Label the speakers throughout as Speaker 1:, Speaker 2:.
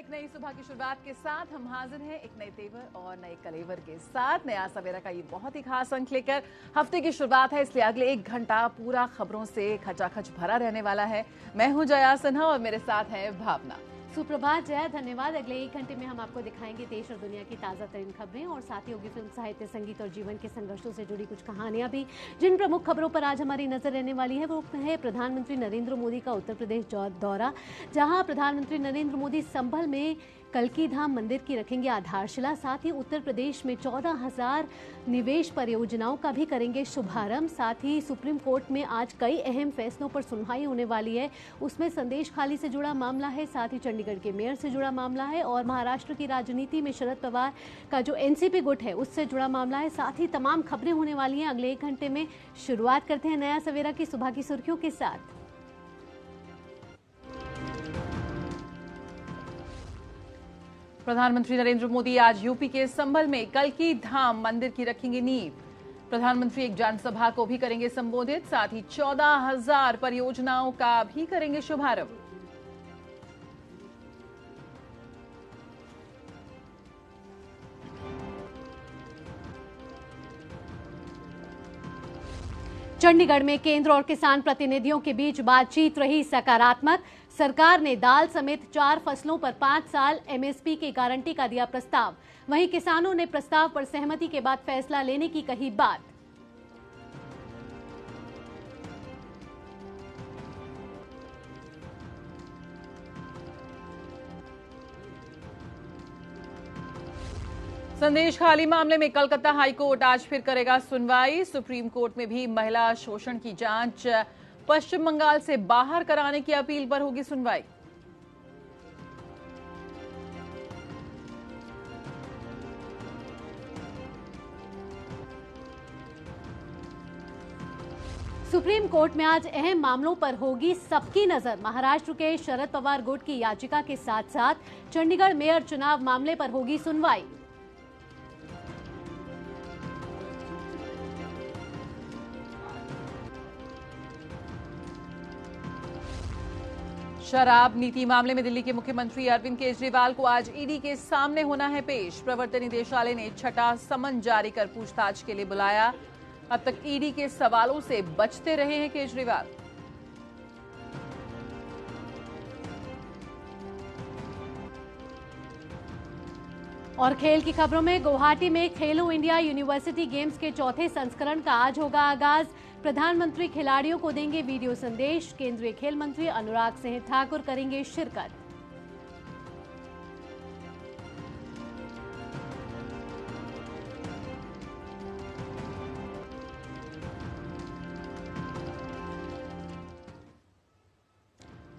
Speaker 1: एक नई सुबह की शुरुआत के साथ हम हाजिर हैं एक नए तेवर और नए कलेवर के साथ। नया सवेरा का ये बहुत ही खास अंक लेकर हफ्ते की शुरुआत है, इसलिए अगले 1 घंटा पूरा खबरों से खचाखच भरा रहने वाला है। मैं हूं जया सिन्हा और मेरे साथ है भावना।
Speaker 2: सुप्रभात जया, धन्यवाद। अगले 1 घंटे में हम आपको दिखाएंगे देश और दुनिया की ताज़ा तरीन खबरें और साथ ही होगी फिल्म, साहित्य, संगीत और जीवन के संघर्षों से जुड़ी कुछ कहानियां भी। जिन प्रमुख खबरों पर आज हमारी नजर रहने वाली है वो है प्रधानमंत्री नरेंद्र मोदी का उत्तर प्रदेश दौरा, जहां प्रधानमंत्री नरेंद्र मोदी संभल में कल्की धाम मंदिर की रखेंगे आधारशिला। साथ ही उत्तर प्रदेश में 14,000 निवेश परियोजनाओं का भी करेंगे शुभारंभ। साथ ही सुप्रीम कोर्ट में आज कई अहम फैसलों पर सुनवाई होने वाली है, उसमें संदेश खाली से जुड़ा मामला है, साथ ही चंडीगढ़ के मेयर से जुड़ा मामला है और महाराष्ट्र की राजनीति में शरद पवार का जो एनसीपी गुट है उससे जुड़ा मामला है। साथ ही तमाम खबरें होने वाली हैं अगले 1 घंटे में। शुरुआत करते हैं नया सवेरा की सुबह की सुर्खियों के साथ।
Speaker 1: प्रधानमंत्री नरेंद्र मोदी आज यूपी के संभल में कल्की धाम मंदिर की रखेंगे नींव। प्रधानमंत्री एक जनसभा को भी करेंगे संबोधित, साथ ही 14,000 परियोजनाओं का भी करेंगे शुभारंभ।
Speaker 2: चंडीगढ़ में केंद्र और किसान प्रतिनिधियों के बीच बातचीत रही सकारात्मक। सरकार ने दाल समेत 4 फसलों पर 5 साल एमएसपी की गारंटी का दिया प्रस्ताव। वहीं किसानों ने प्रस्ताव पर सहमति के बाद फैसला लेने की कही बात।
Speaker 1: संदेश खाली मामले में कलकत्ता हाईकोर्ट आज फिर करेगा सुनवाई। सुप्रीम कोर्ट में भी महिला शोषण की जांच पश्चिम बंगाल से बाहर कराने की अपील पर होगी सुनवाई।
Speaker 2: सुप्रीम कोर्ट में आज अहम मामलों पर होगी सबकी नजर। महाराष्ट्र के शरद पवार गुट की याचिका के साथ साथ चंडीगढ़ मेयर चुनाव मामले पर होगी सुनवाई।
Speaker 1: शराब नीति मामले में दिल्ली के मुख्यमंत्री अरविंद केजरीवाल को आज ईडी के सामने होना है पेश। प्रवर्तन निदेशालय ने 6ठा समन जारी कर पूछताछ के लिए बुलाया। अब तक ईडी के सवालों से बचते रहे हैं केजरीवाल।
Speaker 2: और खेल की खबरों में गुवाहाटी में खेलो इंडिया यूनिवर्सिटी गेम्स के 4थे संस्करण का आज होगा आगाज। प्रधानमंत्री खिलाड़ियों को देंगे वीडियो संदेश। केंद्रीय खेल मंत्री अनुराग सिंह ठाकुर करेंगे शिरकत।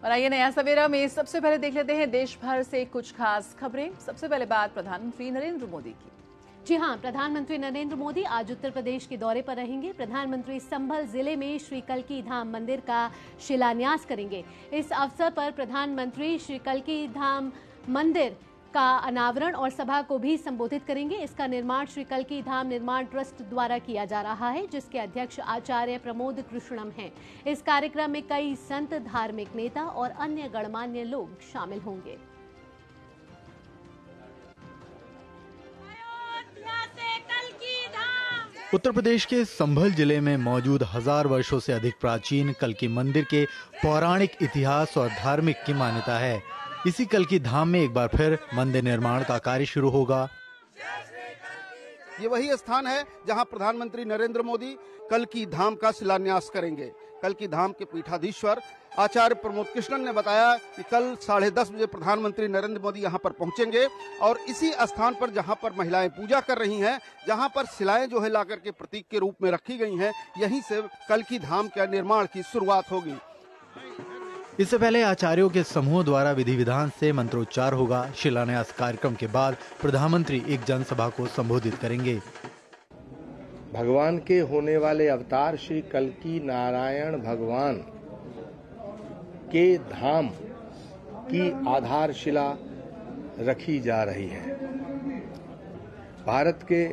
Speaker 1: और आइए नया सवेरा में सबसे पहले देख लेते हैं देश भर से कुछ खास खबरें। सबसे पहले बात प्रधानमंत्री नरेंद्र मोदी की।
Speaker 2: जी हां, प्रधानमंत्री नरेंद्र मोदी आज उत्तर प्रदेश के दौरे पर रहेंगे। प्रधानमंत्री संभल जिले में श्री कल्की धाम मंदिर का शिलान्यास करेंगे। इस अवसर पर प्रधानमंत्री श्री कल्की धाम मंदिर का अनावरण और सभा को भी संबोधित करेंगे। इसका निर्माण श्री कल्की धाम निर्माण ट्रस्ट द्वारा किया जा रहा है, जिसके अध्यक्ष आचार्य प्रमोद कृष्णम हैं। इस कार्यक्रम में कई संत, धार्मिक नेता और अन्य गणमान्य लोग शामिल होंगे।
Speaker 3: उत्तर प्रदेश के संभल जिले में मौजूद 1000 वर्षों से अधिक प्राचीन कल्की मंदिर के पौराणिक इतिहास और धार्मिक की मान्यता है। इसी कल्की धाम में एक बार फिर मंदिर निर्माण का कार्य शुरू होगा।
Speaker 4: ये वही स्थान है जहां प्रधानमंत्री नरेंद्र मोदी कल्की धाम का शिलान्यास करेंगे। कल्की धाम के पीठाधीश्वर आचार्य प्रमोद कृष्णन ने बताया कि कल 10:30 बजे प्रधानमंत्री नरेंद्र मोदी यहां पर पहुंचेंगे और इसी स्थान पर जहां पर महिलाएं पूजा कर रही हैं, जहां पर शिलाएं जो है लाकर के प्रतीक के रूप में रखी गई हैं, यहीं से कल्की धाम के निर्माण की शुरुआत होगी।
Speaker 3: इससे पहले आचार्यों के समूह द्वारा विधि विधान से मंत्रोच्चार होगा। शिलान्यास कार्यक्रम के बाद प्रधानमंत्री एक जनसभा को संबोधित करेंगे।
Speaker 5: भगवान के होने वाले अवतार श्री कल्की नारायण भगवान के धाम की आधारशिला रखी जा रही है। भारत के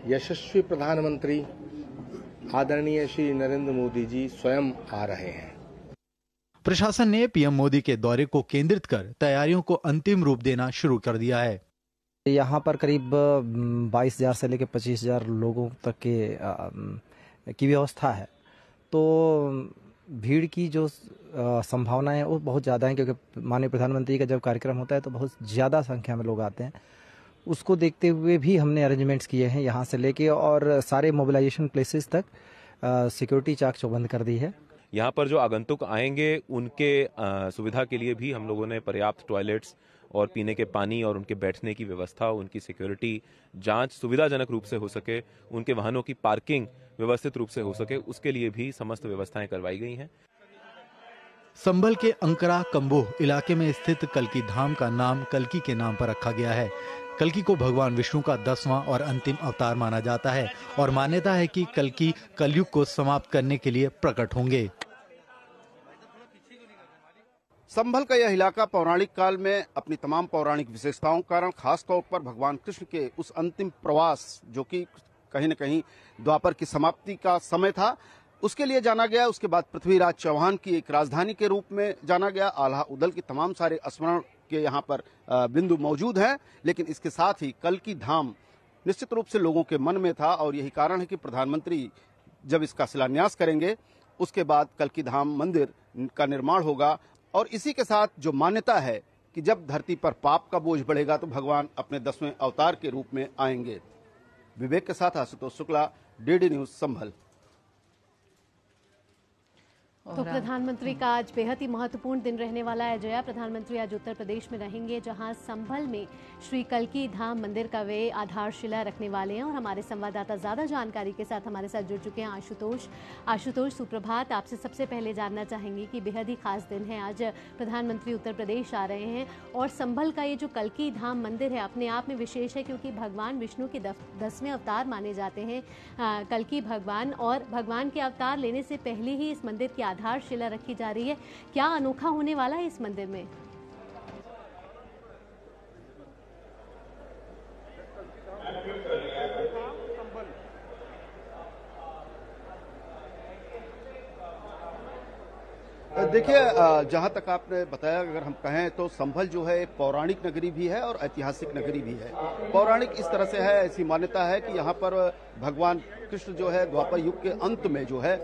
Speaker 5: यशस्वी प्रधानमंत्री आदरणीय श्री नरेंद्र मोदी जी स्वयं आ रहे हैं।
Speaker 3: प्रशासन ने पीएम मोदी के दौरे को केंद्रित कर तैयारियों को अंतिम रूप देना शुरू कर दिया है।
Speaker 6: यहाँ पर करीब 22,000 से लेकर 25,000 लोगों तक की व्यवस्था है, तो भीड़ की जो संभावनाएं है वो बहुत ज़्यादा है, क्योंकि माननीय प्रधानमंत्री का जब कार्यक्रम होता है तो बहुत ज़्यादा संख्या में लोग आते हैं। उसको देखते हुए भी हमने अरेंजमेंट्स किए हैं यहाँ से लेके और सारे मोबिलाइजेशन प्लेसेस तक सिक्योरिटी चाक चौबंद कर दी है।
Speaker 7: यहाँ पर जो आगंतुक आएंगे उनके सुविधा के लिए भी हम लोगों ने पर्याप्त टॉयलेट्स और पीने के पानी और उनके बैठने की व्यवस्था, उनकी सिक्योरिटी जांच सुविधाजनक रूप से हो सके, उनके वाहनों की पार्किंग व्यवस्थित रूप से हो सके, उसके लिए भी समस्त व्यवस्थाएं करवाई गई हैं।
Speaker 3: संभल के अंकरा कंबोह इलाके में स्थित कल्की धाम का नाम कल्की के नाम पर रखा गया है। कल्की को भगवान विष्णु का 10वां और अंतिम अवतार माना जाता है और मान्यता है कि कल्की कलयुग को समाप्त करने के लिए प्रकट होंगे।
Speaker 4: संभल का यह इलाका पौराणिक काल में अपनी तमाम पौराणिक विशेषताओं के कारण खासतौर पर भगवान कृष्ण के उस अंतिम प्रवास, जो कि कहीं न कहीं द्वापर की समाप्ति का समय था, उसके लिए जाना गया। उसके बाद पृथ्वीराज चौहान की एक राजधानी के रूप में जाना गया। आल्हा उदल की तमाम सारे स्मरण के यहाँ पर बिंदु मौजूद हैं, लेकिन इसके साथ ही कल्की धाम निश्चित रूप से लोगों के मन में था और यही कारण है कि प्रधानमंत्री जब इसका शिलान्यास करेंगे उसके बाद कल्की धाम मंदिर का निर्माण होगा। और इसी के साथ जो मान्यता है कि जब धरती पर पाप का बोझ बढ़ेगा तो भगवान अपने 10वें अवतार के रूप में आएंगे। विवेक के साथ आशुतोष शुक्ला, डीडी न्यूज संभल।
Speaker 2: तो प्रधानमंत्री का आज बेहद ही महत्वपूर्ण दिन रहने वाला है जया। प्रधानमंत्री आज उत्तर प्रदेश में रहेंगे, जहां संभल में श्री कल्की धाम मंदिर का वे आधारशिला रखने वाले हैं। और हमारे संवाददाता ज्यादा जानकारी के साथ हमारे साथ जुड़ चुके हैं आशुतोष, सुप्रभात। आपसे सबसे पहले जानना चाहेंगे कि बेहद ही खास दिन है, आज प्रधानमंत्री उत्तर प्रदेश आ रहे हैं और संभल का ये जो कल्की धाम मंदिर है अपने आप में विशेष है, क्योंकि भगवान विष्णु के 10वें अवतार माने जाते हैं कल्की भगवान। और भगवान के अवतार लेने से पहले ही इस मंदिर की आधारशिला रखी जा रही है। क्या अनोखा होने वाला है इस मंदिर में?
Speaker 4: देखिए, जहां तक आपने बताया, अगर हम कहें तो संभल जो है एक पौराणिक नगरी भी है और ऐतिहासिक नगरी भी है। पौराणिक इस तरह से है, ऐसी मान्यता है कि यहाँ पर भगवान कृष्ण जो है द्वापर युग के अंत में जो है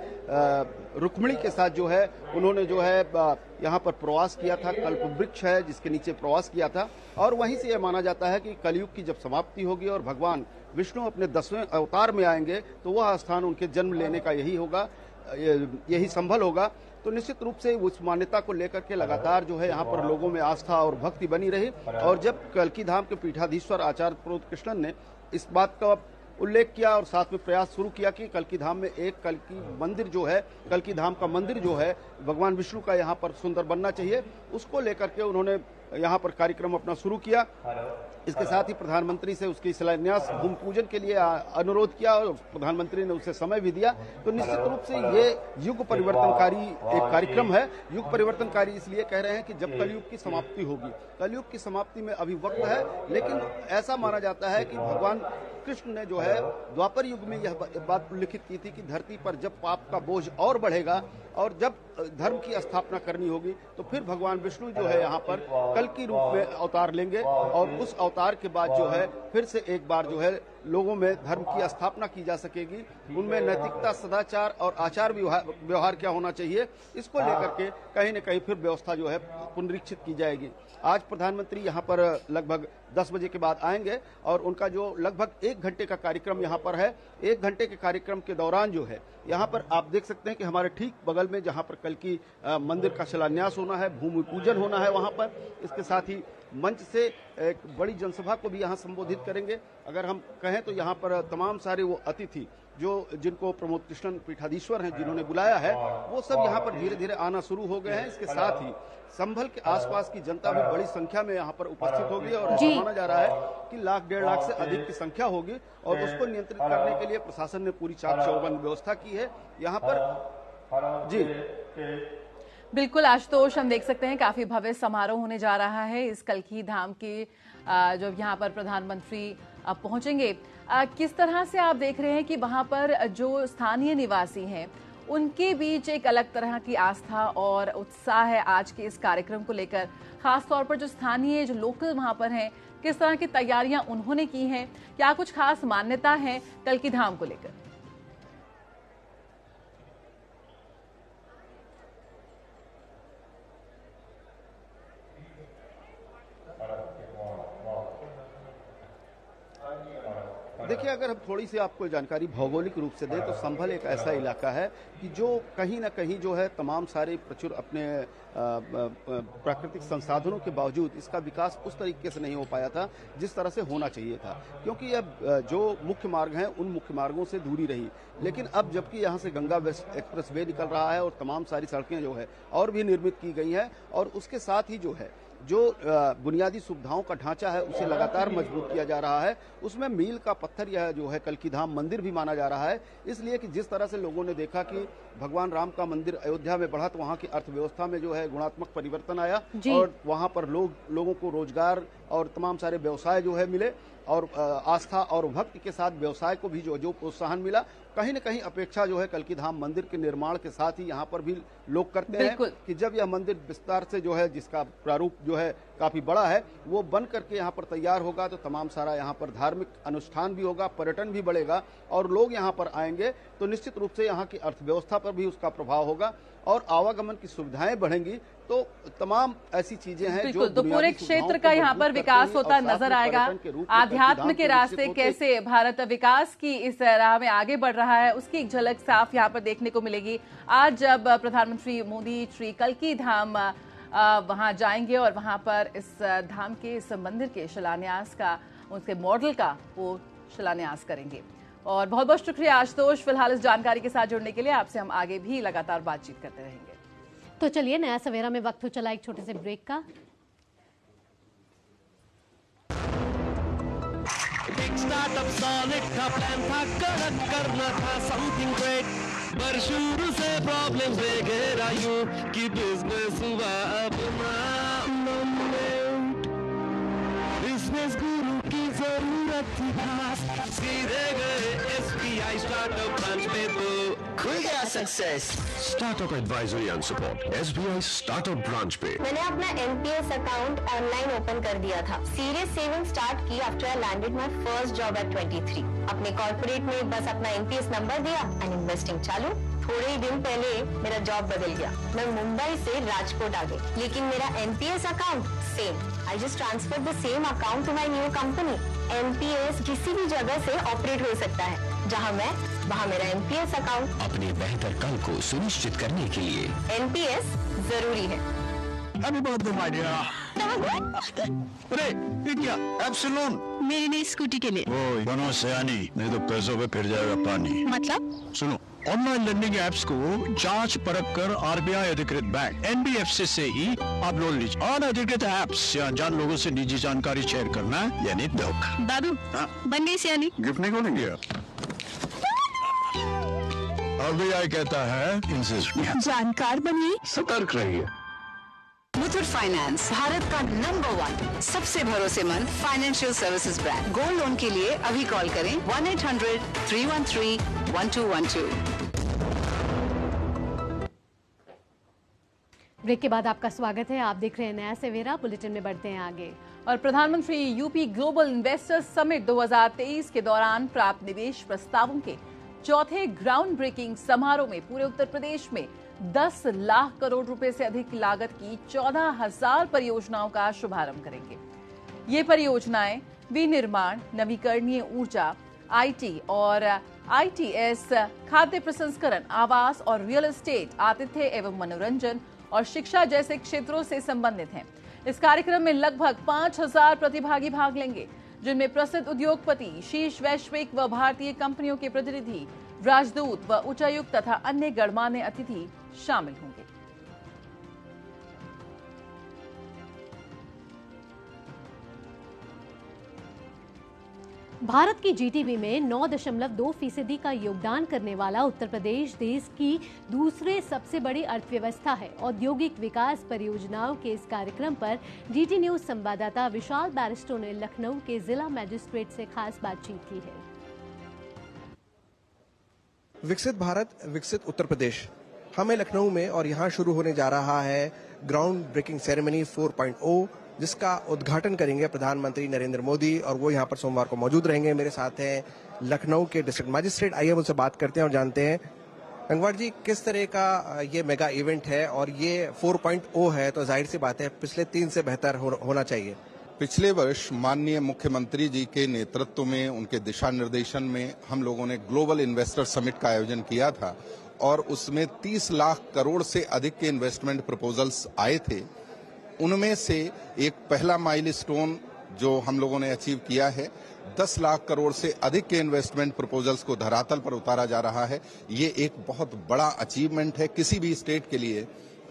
Speaker 4: रुक्मिणी के साथ जो है उन्होंने जो है यहाँ पर प्रवास किया था। कल्प वृक्ष है जिसके नीचे प्रवास किया था और वहीं से यह माना जाता है कि कलयुग की जब समाप्ति होगी और भगवान विष्णु अपने 10वें अवतार में आएंगे तो वह स्थान उनके जन्म लेने का यही होगा, यही संभल होगा। तो निश्चित रूप से उस मान्यता को लेकर के लगातार जो है यहाँ पर लोगों में आस्था और भक्ति बनी रही। और जब कल्की धाम के पीठाधीश्वर आचार्य प्रमोद कृष्णन ने इस बात का उल्लेख किया और साथ में प्रयास शुरू किया कि कल्की धाम में एक कल्की मंदिर जो है, कल्की धाम का मंदिर जो है भगवान विष्णु का यहाँ पर सुंदर बनना चाहिए, उसको लेकर के उन्होंने यहाँ पर कार्यक्रम अपना शुरू किया। इसके साथ ही प्रधानमंत्री से उसकी शिलान्यास भूमि पूजन के लिए अनुरोध किया और प्रधानमंत्री ने उसे समय भी दिया। तो निश्चित रूप से ये युग परिवर्तनकारी एक कार्यक्रम है। युग परिवर्तनकारी इसलिए कह रहे हैं कि जब कलयुग की समाप्ति होगी, कलयुग की समाप्ति में अभी वक्त है, लेकिन ऐसा माना जाता है कि भगवान कृष्ण ने जो है द्वापर युग में यह बात उल्लिखित की थी कि धरती पर जब पाप का बोझ और बढ़ेगा और जब धर्म की स्थापना करनी होगी तो फिर भगवान विष्णु जो है यहाँ पर कल की रूप में अवतार लेंगे और उस अवतार के बाद जो है फिर से एक बार जो है लोगों में धर्म की स्थापना की जा सकेगी। उनमें नैतिकता, सदाचार और आचार व्यवहार क्या होना चाहिए, इसको लेकर के कहीं न कहीं फिर व्यवस्था जो है पुनरीक्षित की जाएगी। आज प्रधानमंत्री यहाँ पर लगभग 10 बजे के बाद आएंगे और उनका जो लगभग 1 घंटे का कार्यक्रम यहाँ पर है। 1 घंटे के कार्यक्रम के दौरान जो है यहाँ पर आप देख सकते हैं कि हमारे ठीक बगल में जहाँ पर कल्की मंदिर का शिलान्यास होना है, भूमि पूजन होना है वहाँ पर। इसके साथ ही मंच से एक बड़ी जनसभा को भी यहाँ संबोधित करेंगे। अगर हम कहें तो यहाँ पर तमाम सारे वो अतिथि जिनको प्रमोद कृष्णन पीठाधीश्वर हैं जिन्होंने बुलाया है, वो सब यहाँ पर धीरे धीरे आना शुरू हो गए हैं। इसके साथ ही संभल के आसपास की जनता भी बड़ी संख्या में यहाँ पर उपस्थित होगी और ऐसा माना जा रहा है कि 1-1.5 लाख से अधिक की संख्या होगी और उसको नियंत्रित करने के लिए प्रशासन ने पूरी चाक चौबंद व्यवस्था की है यहाँ पर। जी
Speaker 1: बिल्कुल आशुतोष, हम देख सकते हैं काफी भव्य समारोह होने जा रहा है इस कल्की धाम के, जब यहाँ पर प्रधानमंत्री अब पहुंचेंगे। किस तरह से आप देख रहे हैं कि वहां पर जो स्थानीय निवासी हैं उनके बीच एक अलग तरह की आस्था और उत्साह है आज के इस कार्यक्रम को लेकर। खासतौर पर जो स्थानीय, जो लोकल वहां पर हैं, किस तरह की तैयारियां उन्होंने की हैं, क्या कुछ खास मान्यता है कल की धाम को लेकर।
Speaker 4: देखिए, अगर हम थोड़ी सी आपको जानकारी भौगोलिक रूप से दें तो संभल एक ऐसा इलाका है कि जो कहीं ना कहीं जो है तमाम सारे प्रचुर अपने प्राकृतिक संसाधनों के बावजूद इसका विकास उस तरीके से नहीं हो पाया था जिस तरह से होना चाहिए था, क्योंकि अब जो मुख्य मार्ग हैं उन मुख्य मार्गों से दूरी रही। लेकिन अब जबकि यहाँ से गंगा वेस्ट एक्सप्रेस वे निकल रहा है और तमाम सारी सड़कें जो है और भी निर्मित की गई हैं, और उसके साथ ही जो है जो बुनियादी सुविधाओं का ढांचा है उसे लगातार मजबूत किया जा रहा है। उसमें मील का पत्थर यह जो है कल की धाम मंदिर भी माना जा रहा है, इसलिए कि जिस तरह से लोगों ने देखा कि भगवान राम का मंदिर अयोध्या में बढ़ा तो वहाँ की अर्थव्यवस्था में जो है गुणात्मक परिवर्तन आया और वहाँ पर लोगों को रोजगार और तमाम सारे व्यवसाय जो है मिले, और आस्था और भक्ति के साथ व्यवसाय को भी जो प्रोत्साहन मिला। कहीं न कहीं अपेक्षा जो है कल की धाम मंदिर के निर्माण के साथ ही यहाँ पर भी लोग करते हैं कि जब यह मंदिर विस्तार से जो है, जिसका प्रारूप जो है काफी बड़ा है, वो बन करके यहाँ पर तैयार होगा तो तमाम सारा यहाँ पर धार्मिक अनुष्ठान भी होगा, पर्यटन भी बढ़ेगा और लोग यहाँ पर आएंगे तो निश्चित रूप से यहाँ की अर्थव्यवस्था पर भी उसका प्रभाव होगा और आवागमन की सुविधाएं बढ़ेंगी। तो तमाम ऐसी चीजें हैं जो
Speaker 1: तो पूरे क्षेत्र का यहाँ पर विकास होता नजर आएगा। आध्यात्म के रास्ते कैसे भारत विकास की इस राह में आगे बढ़ रहा है, उसकी एक झलक साफ यहाँ पर देखने को मिलेगी। आज जब प्रधानमंत्री मोदी श्री कल्की धाम वहां जाएंगे और वहां पर इस धाम के, इस मंदिर के शिलान्यास का, उसके मॉडल का वो शिलान्यास करेंगे। और बहुत बहुत शुक्रिया आशुतोष, फिलहाल इस जानकारी के साथ जुड़ने के लिए। आपसे हम आगे भी लगातार बातचीत करते रहेंगे।
Speaker 2: तो चलिए, नया सवेरा में वक्त हो चला एक छोटे से ब्रेक का।
Speaker 8: पर शुरू से प्रॉब्लम से घेरा यूं कि बिजनेस हुआ अपना बिजनेस गुरु की जरूरत थी खास, सीधे गए SBI स्टार्टअप ब्रांच में तो खुल गया success.
Speaker 9: Startup advisory and support SBI startup branch पे।
Speaker 10: मैंने अपना NPS अकाउंट ऑनलाइन ओपन कर दिया था। सीरियस सेविंग स्टार्ट की after I landed my first job eight 23। अपने कॉर्पोरेट में बस अपना NPS नंबर दिया एंड इन्वेस्टिंग चालू। थोड़े ही दिन पहले मेरा जॉब बदल गया, मैं मुंबई से राजकोट आ गई, लेकिन मेरा NPS account same. I just transfer the same account to my new company. NPS किसी भी जगह से ऑपरेट हो सकता है, जहां मैं वहां मेरा NPS अकाउंट।
Speaker 9: अपने बेहतर कल को सुनिश्चित करने के लिए
Speaker 10: NPS जरूरी है।
Speaker 9: Happy birthday, my dear. अरे ये क्या? एप्सिलॉन
Speaker 10: मेरी नई स्कूटी के लिए।
Speaker 9: ओए बनो सयानी, नहीं तो पैसों पे फिर जाएगा पानी।
Speaker 10: मतलब?
Speaker 9: सुनो, ऑनलाइन लर्निंग ऐप्स को जांच परख कर RBI अधिकृत बैंक NBFC से ही आप लोन लीजिए। अनधिकृत ऐप्स या अनजान लोगों से निजी जानकारी शेयर करना यानी धोखा।
Speaker 10: दादू बन गई सियानी।
Speaker 9: गिफ्ट नहीं खोलेंगे? RBI कहता है इनसे
Speaker 10: जानकार बनिए,
Speaker 9: सतर्क रहिए।
Speaker 11: मुथूट फाइनेंस भारत का नंबर 1 सबसे भरोसेमंद financial services brand. Gold loan के लिए अभी कॉल करें 1-800-313-1212।
Speaker 2: ब्रेक के बाद आपका स्वागत है। आप देख रहे हैं नया सवेरा। बुलेटिन में बढ़ते हैं आगे।
Speaker 1: और प्रधानमंत्री यूपी ग्लोबल इन्वेस्टर्स समिट 2023 के दौरान प्राप्त निवेश प्रस्तावों के चौथे ग्राउंड ब्रेकिंग समारोह में पूरे उत्तर प्रदेश में 10 लाख करोड़ रुपए से अधिक लागत की 14,000 परियोजनाओं का शुभारंभ करेंगे। ये परियोजनाएं विनिर्माण, नवीकरणीय ऊर्जा, IT और ITS, खाद्य प्रसंस्करण, आवास और रियल एस्टेट, आतिथ्य एवं मनोरंजन और शिक्षा जैसे क्षेत्रों से संबंधित हैं। इस कार्यक्रम में लगभग 5,000 प्रतिभागी भाग लेंगे, जिनमें प्रसिद्ध उद्योगपति, शीर्ष वैश्विक व भारतीय कंपनियों के प्रतिनिधि, राजदूत व उच्चायुक्त तथा अन्य गणमान्य अतिथि शामिल होंगे।
Speaker 2: भारत की GDP में 9.2% का योगदान करने वाला उत्तर प्रदेश देश की दूसरे सबसे बड़ी अर्थव्यवस्था है। औद्योगिक विकास परियोजनाओं के इस कार्यक्रम पर DD न्यूज संवाददाता विशाल बैरिस्टो ने लखनऊ के जिला मजिस्ट्रेट से खास बातचीत की है।
Speaker 12: विकसित भारत, विकसित उत्तर प्रदेश। हमें लखनऊ में और यहाँ शुरू होने जा रहा है ग्राउंड ब्रेकिंग सेरेमनी 4.0, जिसका उद्घाटन करेंगे प्रधानमंत्री नरेंद्र मोदी और वो यहाँ पर सोमवार को मौजूद रहेंगे। मेरे साथ हैं लखनऊ के डिस्ट्रिक्ट मजिस्ट्रेट, आइए उनसे बात करते हैं और जानते हैं। गंगवार जी, किस तरह का ये मेगा इवेंट है और ये 4.0 है, तो जाहिर सी बात है पिछले 3 से बेहतर होना चाहिए।
Speaker 13: पिछले वर्ष माननीय मुख्यमंत्री जी के नेतृत्व में, उनके दिशा निर्देशन में हम लोगों ने ग्लोबल इन्वेस्टर समिट का आयोजन किया था और उसमें 30 लाख करोड़ से अधिक के इन्वेस्टमेंट प्रपोजल्स आए थे। उनमें से एक पहला माइलस्टोन जो हम लोगों ने अचीव किया है, 10 लाख करोड़ से अधिक के इन्वेस्टमेंट प्रपोजल्स को धरातल पर उतारा जा रहा है। ये एक बहुत बड़ा अचीवमेंट है किसी भी स्टेट के लिए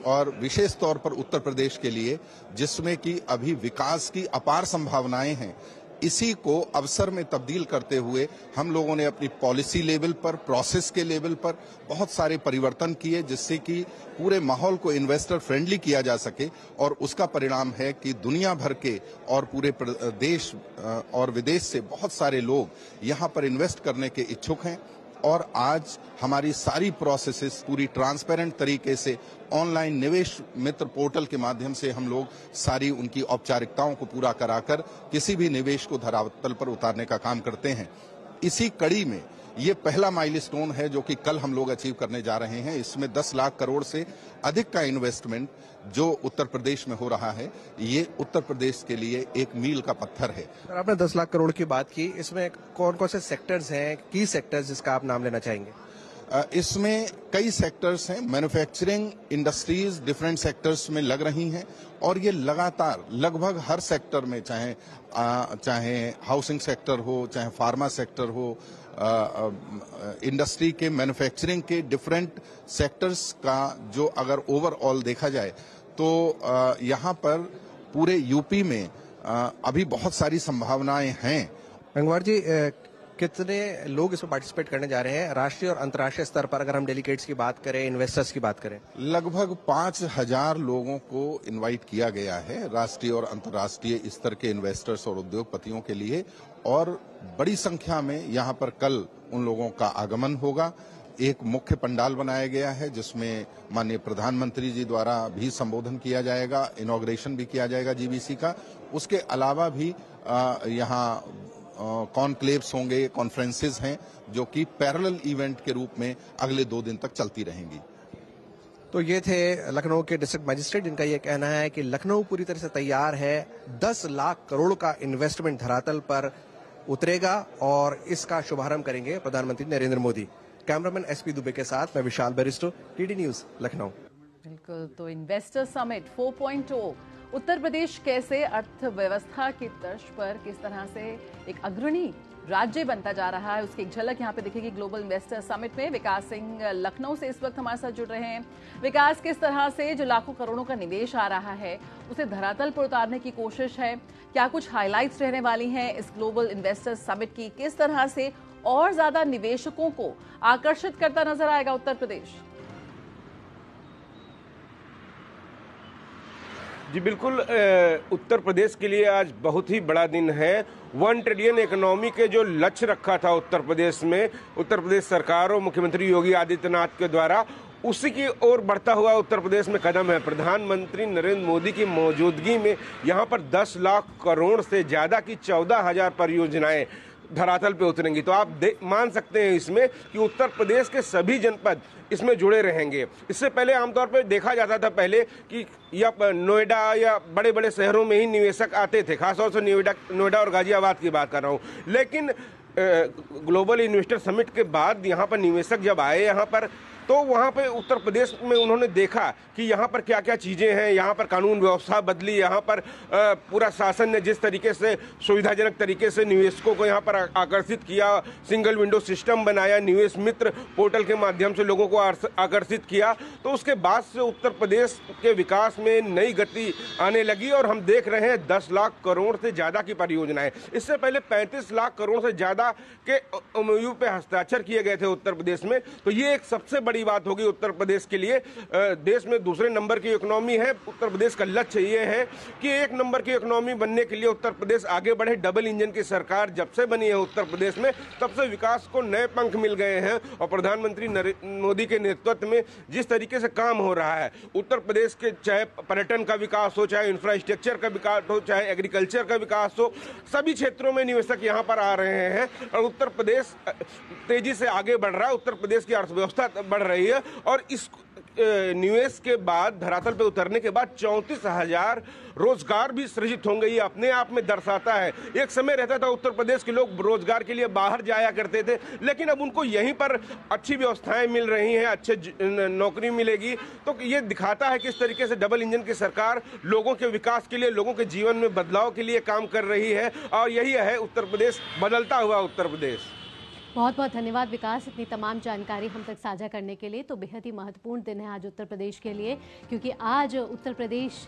Speaker 13: और विशेष तौर पर उत्तर प्रदेश के लिए, जिसमें कि अभी विकास की अपार संभावनाएं हैं। इसी को अवसर में तब्दील करते हुए हम लोगों ने अपनी पॉलिसी लेवल पर, प्रोसेस के लेवल पर बहुत सारे परिवर्तन किए, जिससे कि पूरे माहौल को इन्वेस्टर फ्रेंडली किया जा सके और उसका परिणाम है कि दुनिया भर के और पूरे देश और विदेश से बहुत सारे लोग यहाँ पर इन्वेस्ट करने के इच्छुक हैं। और आज हमारी सारी प्रोसेसेस पूरी ट्रांसपेरेंट तरीके से ऑनलाइन निवेश मित्र पोर्टल के माध्यम से हम लोग सारी उनकी औपचारिकताओं को पूरा कराकर किसी भी निवेश को धरातल पर उतारने का काम करते हैं। इसी कड़ी में ये पहला माइलस्टोन है जो कि कल हम लोग अचीव करने जा रहे हैं। इसमें 10 लाख करोड़ से अधिक का इन्वेस्टमेंट जो उत्तर प्रदेश में हो रहा है, ये उत्तर प्रदेश के लिए एक मील का पत्थर है।
Speaker 12: आपने 10 लाख करोड़ की बात की, इसमें कौन कौन से सेक्टर्स हैं, की सेक्टर्स जिसका आप नाम लेना चाहेंगे?
Speaker 13: इसमें कई सेक्टर्स हैं, मैन्युफैक्चरिंग इंडस्ट्रीज डिफरेंट सेक्टर्स में लग रही हैं और ये लगातार लगभग हर सेक्टर में, चाहे हाउसिंग सेक्टर हो, चाहे फार्मा सेक्टर हो, इंडस्ट्री के, मैन्युफैक्चरिंग के डिफरेंट सेक्टर्स का जो अगर ओवरऑल देखा जाए तो यहाँ पर पूरे यूपी में अभी बहुत सारी संभावनाएं हैं।
Speaker 12: गंगवार जी, कितने लोग इसमें पार्टिसिपेट करने जा रहे हैं राष्ट्रीय और अंतर्राष्ट्रीय स्तर पर? अगर हम डेलीगेट्स की बात करें, इन्वेस्टर्स की बात करें,
Speaker 13: लगभग 5000 लोगों को इनवाइट किया गया है राष्ट्रीय और अंतर्राष्ट्रीय स्तर के इन्वेस्टर्स और उद्योगपतियों के लिए और बड़ी संख्या में यहाँ पर कल उन लोगों का आगमन होगा। एक मुख्य पंडाल बनाया गया है जिसमें माननीय प्रधानमंत्री जी द्वारा भी संबोधन किया जाएगा, इनॉग्रेशन भी किया जाएगा जीबीसी का। उसके अलावा भी यहाँ कॉन्क्लेव्स होंगे, कॉन्फ्रेंसेस हैं जो कि पैरेलल इवेंट के रूप में अगले 2 दिन तक चलती रहेंगी।
Speaker 12: तो ये थे लखनऊ के डिस्ट्रिक्ट मजिस्ट्रेट, जिनका ये कहना है कि लखनऊ पूरी तरह से तैयार है। 10 लाख करोड़ का इन्वेस्टमेंट धरातल पर उतरेगा और इसका शुभारंभ करेंगे प्रधानमंत्री नरेंद्र मोदी। कैमरामैन एसपी दुबे के साथ मैं विशाल बेरिस्टो, टीडी न्यूज, लखनऊ।
Speaker 1: बिल्कुल, तो इन्वेस्टर समिट 4.0 उत्तर प्रदेश कैसे अर्थव्यवस्था की तर्ज पर किस तरह से एक अग्रणी राज्य बनता जा रहा है, उसकी एक झलक यहाँ पे दिखेगी ग्लोबल इन्वेस्टर समिट में। विकास सिंह लखनऊ से इस वक्त हमारे साथ जुड़ रहे हैं। विकास, किस तरह से जो लाखों करोड़ों का निवेश आ रहा है उसे धरातल पर उतारने की कोशिश है? क्या कुछ हाईलाइट्स रहने वाली हैं इस ग्लोबल इन्वेस्टर समिट की? किस तरह से और ज्यादा निवेशकों को आकर्षित करता नजर आएगा उत्तर प्रदेश?
Speaker 14: जी बिल्कुल, उत्तर प्रदेश के लिए आज बहुत ही बड़ा दिन है। 1 ट्रिलियन इकोनॉमी के जो लक्ष्य रखा था उत्तर प्रदेश में, उत्तर प्रदेश सरकार और मुख्यमंत्री योगी आदित्यनाथ के द्वारा, उसी की ओर बढ़ता हुआ उत्तर प्रदेश में कदम है। प्रधानमंत्री नरेंद्र मोदी की मौजूदगी में यहाँ पर 10 लाख करोड़ से ज़्यादा की 14,000 परियोजनाएं धरातल पे उतरेंगी। तो आप मान सकते हैं इसमें कि उत्तर प्रदेश के सभी जनपद इसमें जुड़े रहेंगे। इससे पहले आमतौर पर देखा जाता था पहले कि या नोएडा या बड़े बड़े शहरों में ही निवेशक आते थे, खासतौर से नोएडा और गाजियाबाद की बात कर रहा हूँ। लेकिन ग्लोबल इन्वेस्टर समिट के बाद यहाँ पर निवेशक जब आए यहाँ पर, तो वहाँ पे उत्तर प्रदेश में उन्होंने देखा कि यहाँ पर क्या क्या चीज़ें हैं। यहाँ पर कानून व्यवस्था बदली, यहाँ पर पूरा शासन ने जिस तरीके से सुविधाजनक तरीके से निवेशकों को यहाँ पर आकर्षित किया, सिंगल विंडो सिस्टम बनाया, निवेश मित्र पोर्टल के माध्यम से लोगों को आकर्षित किया, तो उसके बाद से उत्तर प्रदेश के विकास में नई गति आने लगी और हम देख रहे हैं 10 लाख करोड़ से ज़्यादा की परियोजनाएं। इससे पहले 35 लाख करोड़ से ज़्यादा के MOU पे हस्ताक्षर किए गए थे उत्तर प्रदेश में। तो ये एक सबसे बड़ी बड़ी बात होगी उत्तर प्रदेश के लिए। देश में दूसरे नंबर की इकोनॉमी है, उत्तर प्रदेश का लक्ष्य ये है कि एक नंबर की इकोनॉमी बनने के लिए उत्तर प्रदेश आगे बढ़े। डबल इंजन की सरकार जब से बनी है उत्तर प्रदेश में, तब से विकास को नए पंख मिल गए हैं और प्रधानमंत्री नरेंद्र मोदी के नेतृत्व में जिस तरीके से काम हो रहा है, उत्तर प्रदेश के चाहे पर्यटन का विकास हो, चाहे इंफ्रास्ट्रक्चर का विकास हो, चाहे एग्रीकल्चर का विकास हो, सभी क्षेत्रों में निवेशक यहाँ पर आ रहे हैं और उत्तर प्रदेश तेजी से आगे बढ़ रहा है। उत्तर प्रदेश की अर्थव्यवस्था बढ़ रही है और इस निवेश के बाद, धरातल पे उतरने के बाद 34,000 रोजगार भी सृजित होंगे। ये अपने आप में दर्शाता है। एक समय रहता था उत्तर प्रदेश के लोग रोजगार के लिए बाहर जाया करते थे, लेकिन अब उनको यहीं पर अच्छी व्यवस्थाएं मिल रही हैं, अच्छे नौकरी मिलेगी। तो ये दिखाता है किस तरीके से डबल इंजन की सरकार लोगों के विकास के लिए, लोगों के जीवन में बदलाव के लिए काम कर रही है और यही है उत्तर प्रदेश, बदलता हुआ उत्तर प्रदेश।
Speaker 2: बहुत बहुत धन्यवाद विकास, इतनी तमाम जानकारी हम तक साझा करने के लिए। तो बेहद ही महत्वपूर्ण दिन है आज उत्तर प्रदेश के लिए, क्योंकि आज उत्तर प्रदेश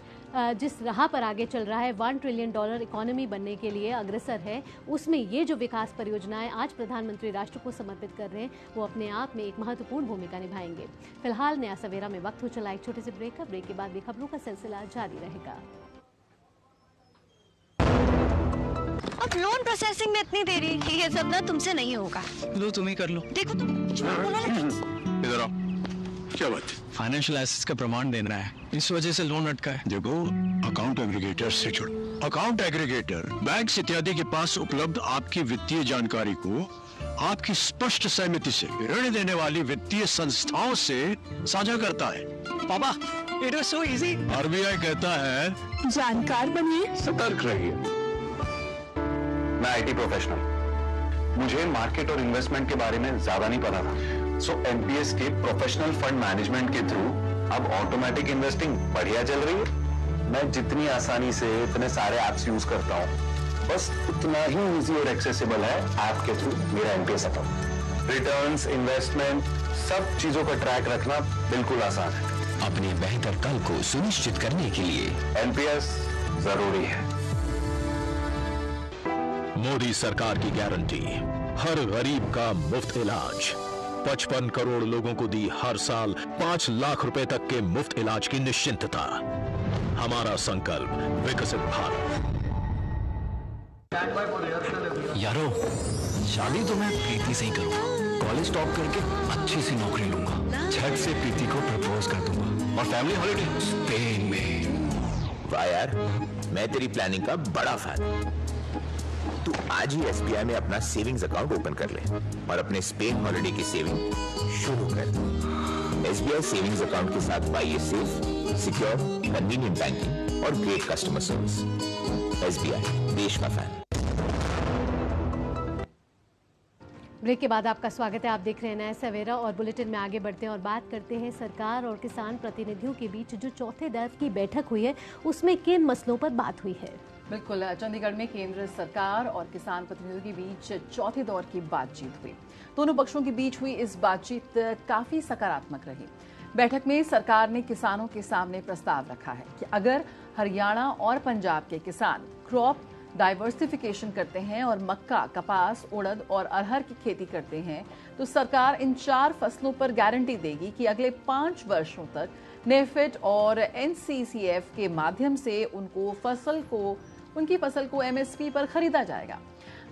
Speaker 2: जिस राह पर आगे चल रहा है, $1 ट्रिलियन इकोनॉमी बनने के लिए अग्रसर है, उसमें ये जो विकास परियोजनाएं आज प्रधानमंत्री राष्ट्र को समर्पित कर रहे हैं, वो अपने आप में एक महत्वपूर्ण भूमिका निभाएंगे। फिलहाल नया सवेरा में वक्त हो चला एक छोटे से ब्रेक का। ब्रेक के बाद भी खबरों का सिलसिला जारी रहेगा।
Speaker 15: अब लोन प्रोसेसिंग में इतनी देरी, ये सब ना तुमसे नहीं होगा।
Speaker 9: लो तुम ही कर लो।
Speaker 15: देखो तुम
Speaker 9: इधर आओ। क्या बात है? फाइनेंशियल एसेट्स का प्रमाण देना है, इस वजह से लोन अटका है। देखो, अकाउंट एग्रीगेटर से जुड़ो। अकाउंट एग्रीगेटर बैंक इत्यादि के पास उपलब्ध आपकी वित्तीय जानकारी को आपकी स्पष्ट सहमति से ऋण देने वाली वित्तीय संस्थाओं से साझा करता है।
Speaker 15: पापा, it was so easy.
Speaker 9: RBI कहता है,
Speaker 15: जानकार बनिए,
Speaker 16: सतर्क रहिए। मैं आईटी प्रोफेशनल, मुझे मार्केट और इन्वेस्टमेंट के बारे में ज्यादा नहीं पता था। सो एनपीएस के प्रोफेशनल फंड मैनेजमेंट के थ्रू अब ऑटोमेटिक इन्वेस्टिंग बढ़िया चल रही है। मैं जितनी आसानी से इतने सारे एप्स यूज करता हूँ, बस उतना ही इजी और एक्सेसिबल है ऐप के थ्रू मेरा एनपीएस अकाउंट। रिटर्न्स, इन्वेस्टमेंट, सब चीजों का ट्रैक रखना बिल्कुल आसान है।
Speaker 17: अपने बेहतर कल को सुनिश्चित करने के लिए
Speaker 16: एनपीएस जरूरी है।
Speaker 17: मोदी सरकार की गारंटी, हर गरीब का मुफ्त इलाज। 55 करोड़ लोगों को दी हर साल 5 लाख रुपए तक के मुफ्त इलाज की निश्चिंतता। हमारा संकल्प, विकसित भारत।
Speaker 18: यारो, शादी तो मैं प्रीति से ही करूंगा। कॉलेज टॉप करके अच्छी सी नौकरी लूंगा, झट से प्रीति को प्रपोज कर दूंगा और फैमिली हॉलिडे स्पेन में।
Speaker 19: वाह यार, मैं तेरी प्लानिंग का बड़ा फैन। तू आज ही एसबीआई में अपना सेविंग्स अकाउंट ओपन कर ले और अपने स्पेन हॉलिडे की सेविंग शुरू कर। एसबीआई सेविंग्स अकाउंट के साथ पाइए सेफ, सिक्योर, कन्वीनियंट बैंकिंग और ग्रेट कस्टमर सर्विस। एसबीआई, देश का फैन।
Speaker 2: ब्रेक के बाद आपका स्वागत है। आप देख रहे हैं नया सवेरा और बुलेटिन में आगे बढ़ते हैं और बात करते हैं सरकार और किसान प्रतिनिधियों के बीच जो चौथे दौर की बैठक हुई है, उसमें किन मसलों पर बात हुई है।
Speaker 1: बिल्कुल, चंडीगढ़ में केंद्र सरकार और किसान प्रतिनिधियों के बीच चौथे दौर की बातचीत हुई। दोनों पक्षों के बीच हुई इस बातचीत काफी सकारात्मक रही। बैठक में सरकार ने किसानों के सामने प्रस्ताव रखा है कि अगर हरियाणा और पंजाब के किसान क्रॉप डाइवर्सिफिकेशन करते हैं और मक्का, कपास, उड़द और अरहर की खेती करते हैं, तो सरकार इन 4 फसलों पर गारंटी देगी कि अगले 5 वर्षों तक नेफेड और एनसीसीएफ के माध्यम से उनकी फसल को एमएसपी पर खरीदा जाएगा।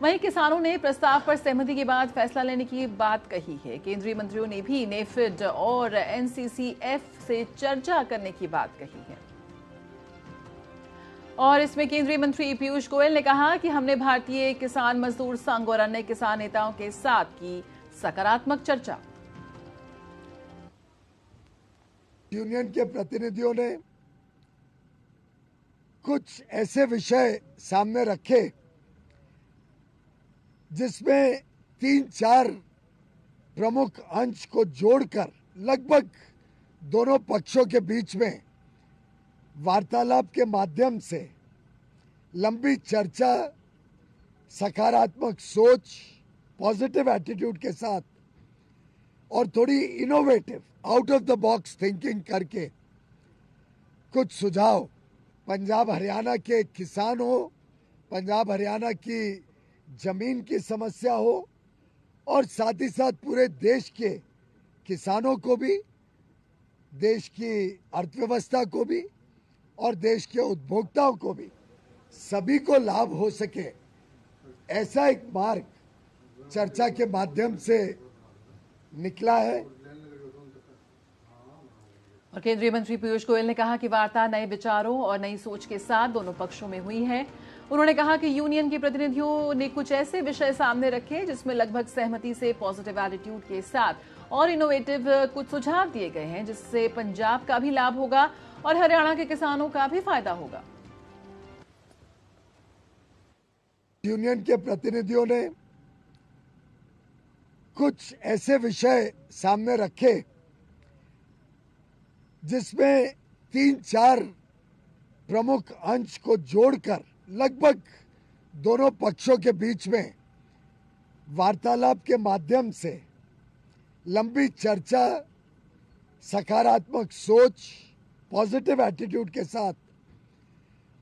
Speaker 1: वहीं किसानों ने प्रस्ताव पर सहमति के बाद फैसला लेने की बात कही है। केंद्रीय मंत्रियों ने भी नेफेड और एनसीसीएफ से चर्चा करने की बात कही है। और इसमें केंद्रीय मंत्री पीयूष गोयल ने कहा कि हमने भारतीय किसान मजदूर संघ और अन्य किसान नेताओं के साथ की सकारात्मक चर्चा।
Speaker 20: यूनियन के प्रतिनिधियों ने कुछ ऐसे विषय सामने रखे जिसमें 3-4 प्रमुख अंश को जोड़कर लगभग दोनों पक्षों के बीच में वार्तालाप के माध्यम से लंबी चर्चा, सकारात्मक सोच, पॉजिटिव एटीट्यूड के साथ और थोड़ी innovative, out of the box thinking करके कुछ सुझाव पंजाब हरियाणा के किसान हो, पंजाब हरियाणा की जमीन की समस्या हो और साथ ही साथ पूरे देश के किसानों को भी, देश की अर्थव्यवस्था को भी और देश के उपभोक्ताओं को भी, सभी को लाभ हो सके, ऐसा एक मार्ग चर्चा के माध्यम से निकला है।
Speaker 1: और केंद्रीय मंत्री पीयूष गोयल ने कहा कि वार्ता नए विचारों और नई सोच के साथ दोनों पक्षों में हुई है। उन्होंने कहा कि यूनियन के प्रतिनिधियों ने कुछ ऐसे विषय सामने रखे जिसमें लगभग सहमति से पॉजिटिव एटीट्यूड के साथ और इनोवेटिव कुछ सुझाव दिए गए हैं, जिससे पंजाब का भी लाभ होगा और हरियाणा के किसानों का भी फायदा होगा।
Speaker 20: यूनियन के प्रतिनिधियों ने कुछ ऐसे विषय सामने रखे जिसमें 3-4 प्रमुख अंश को जोड़कर लगभग दोनों पक्षों के बीच में वार्तालाप के माध्यम से लंबी चर्चा, सकारात्मक सोच, पॉजिटिव एटीट्यूड के साथ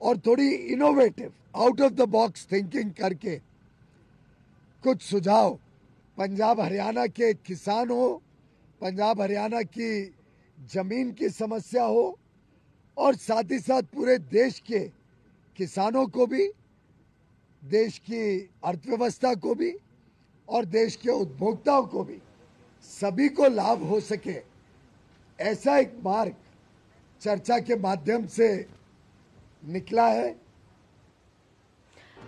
Speaker 20: और थोड़ी innovative, out of the box thinking करके कुछ सुझाव पंजाब हरियाणा के किसान हो, पंजाब हरियाणा की जमीन की समस्या हो और साथ ही साथ पूरे देश के किसानों को भी, देश की अर्थव्यवस्था को भी और देश के उपभोक्ताओं को भी, सभी को लाभ हो सके, ऐसा एक मार्ग चर्चा के माध्यम से निकला है।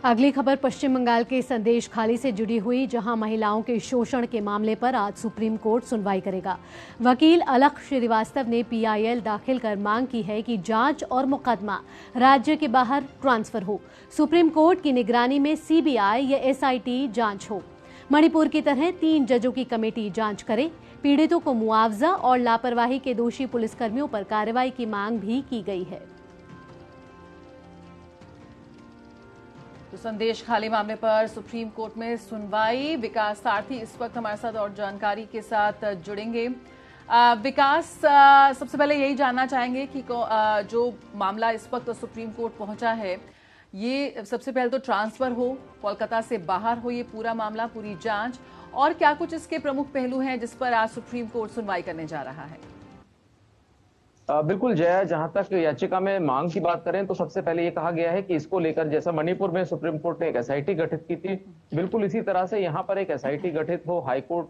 Speaker 2: अगली खबर पश्चिम बंगाल के संदेश खाली से जुड़ी हुई, जहां महिलाओं के शोषण के मामले पर आज सुप्रीम कोर्ट सुनवाई करेगा। वकील अलख श्रीवास्तव ने पीआईएल दाखिल कर मांग की है कि जांच और मुकदमा राज्य के बाहर ट्रांसफर हो। सुप्रीम कोर्ट की निगरानी में सीबीआई या एसआईटी जांच हो। मणिपुर की तरह 3 जजों की कमेटी जांच करे। पीड़ितों को मुआवजा और लापरवाही के दोषी पुलिसकर्मियों पर कार्रवाई की मांग भी की गई है।
Speaker 1: तो संदेश खाली मामले पर सुप्रीम कोर्ट में सुनवाई। विकास सारथी इस वक्त हमारे साथ और जानकारी के साथ जुड़ेंगे। विकास, सबसे पहले यही जानना चाहेंगे कि जो मामला इस वक्त सुप्रीम कोर्ट पहुंचा है, ये सबसे पहले तो ट्रांसफर हो, कोलकाता से बाहर हो ये पूरा मामला, पूरी जांच, और क्या कुछ इसके प्रमुख पहलू हैं जिस पर आज सुप्रीम कोर्ट सुनवाई करने जा रहा है?
Speaker 21: बिल्कुल जया, जहां तक याचिका में मांग की बात करें तो सबसे पहले ये कहा गया है कि इसको लेकर, जैसा मणिपुर में सुप्रीम कोर्ट ने एक एसआईटी गठित की थी, बिल्कुल इसी तरह से यहाँ पर एक एसआईटी गठित हो, हाईकोर्ट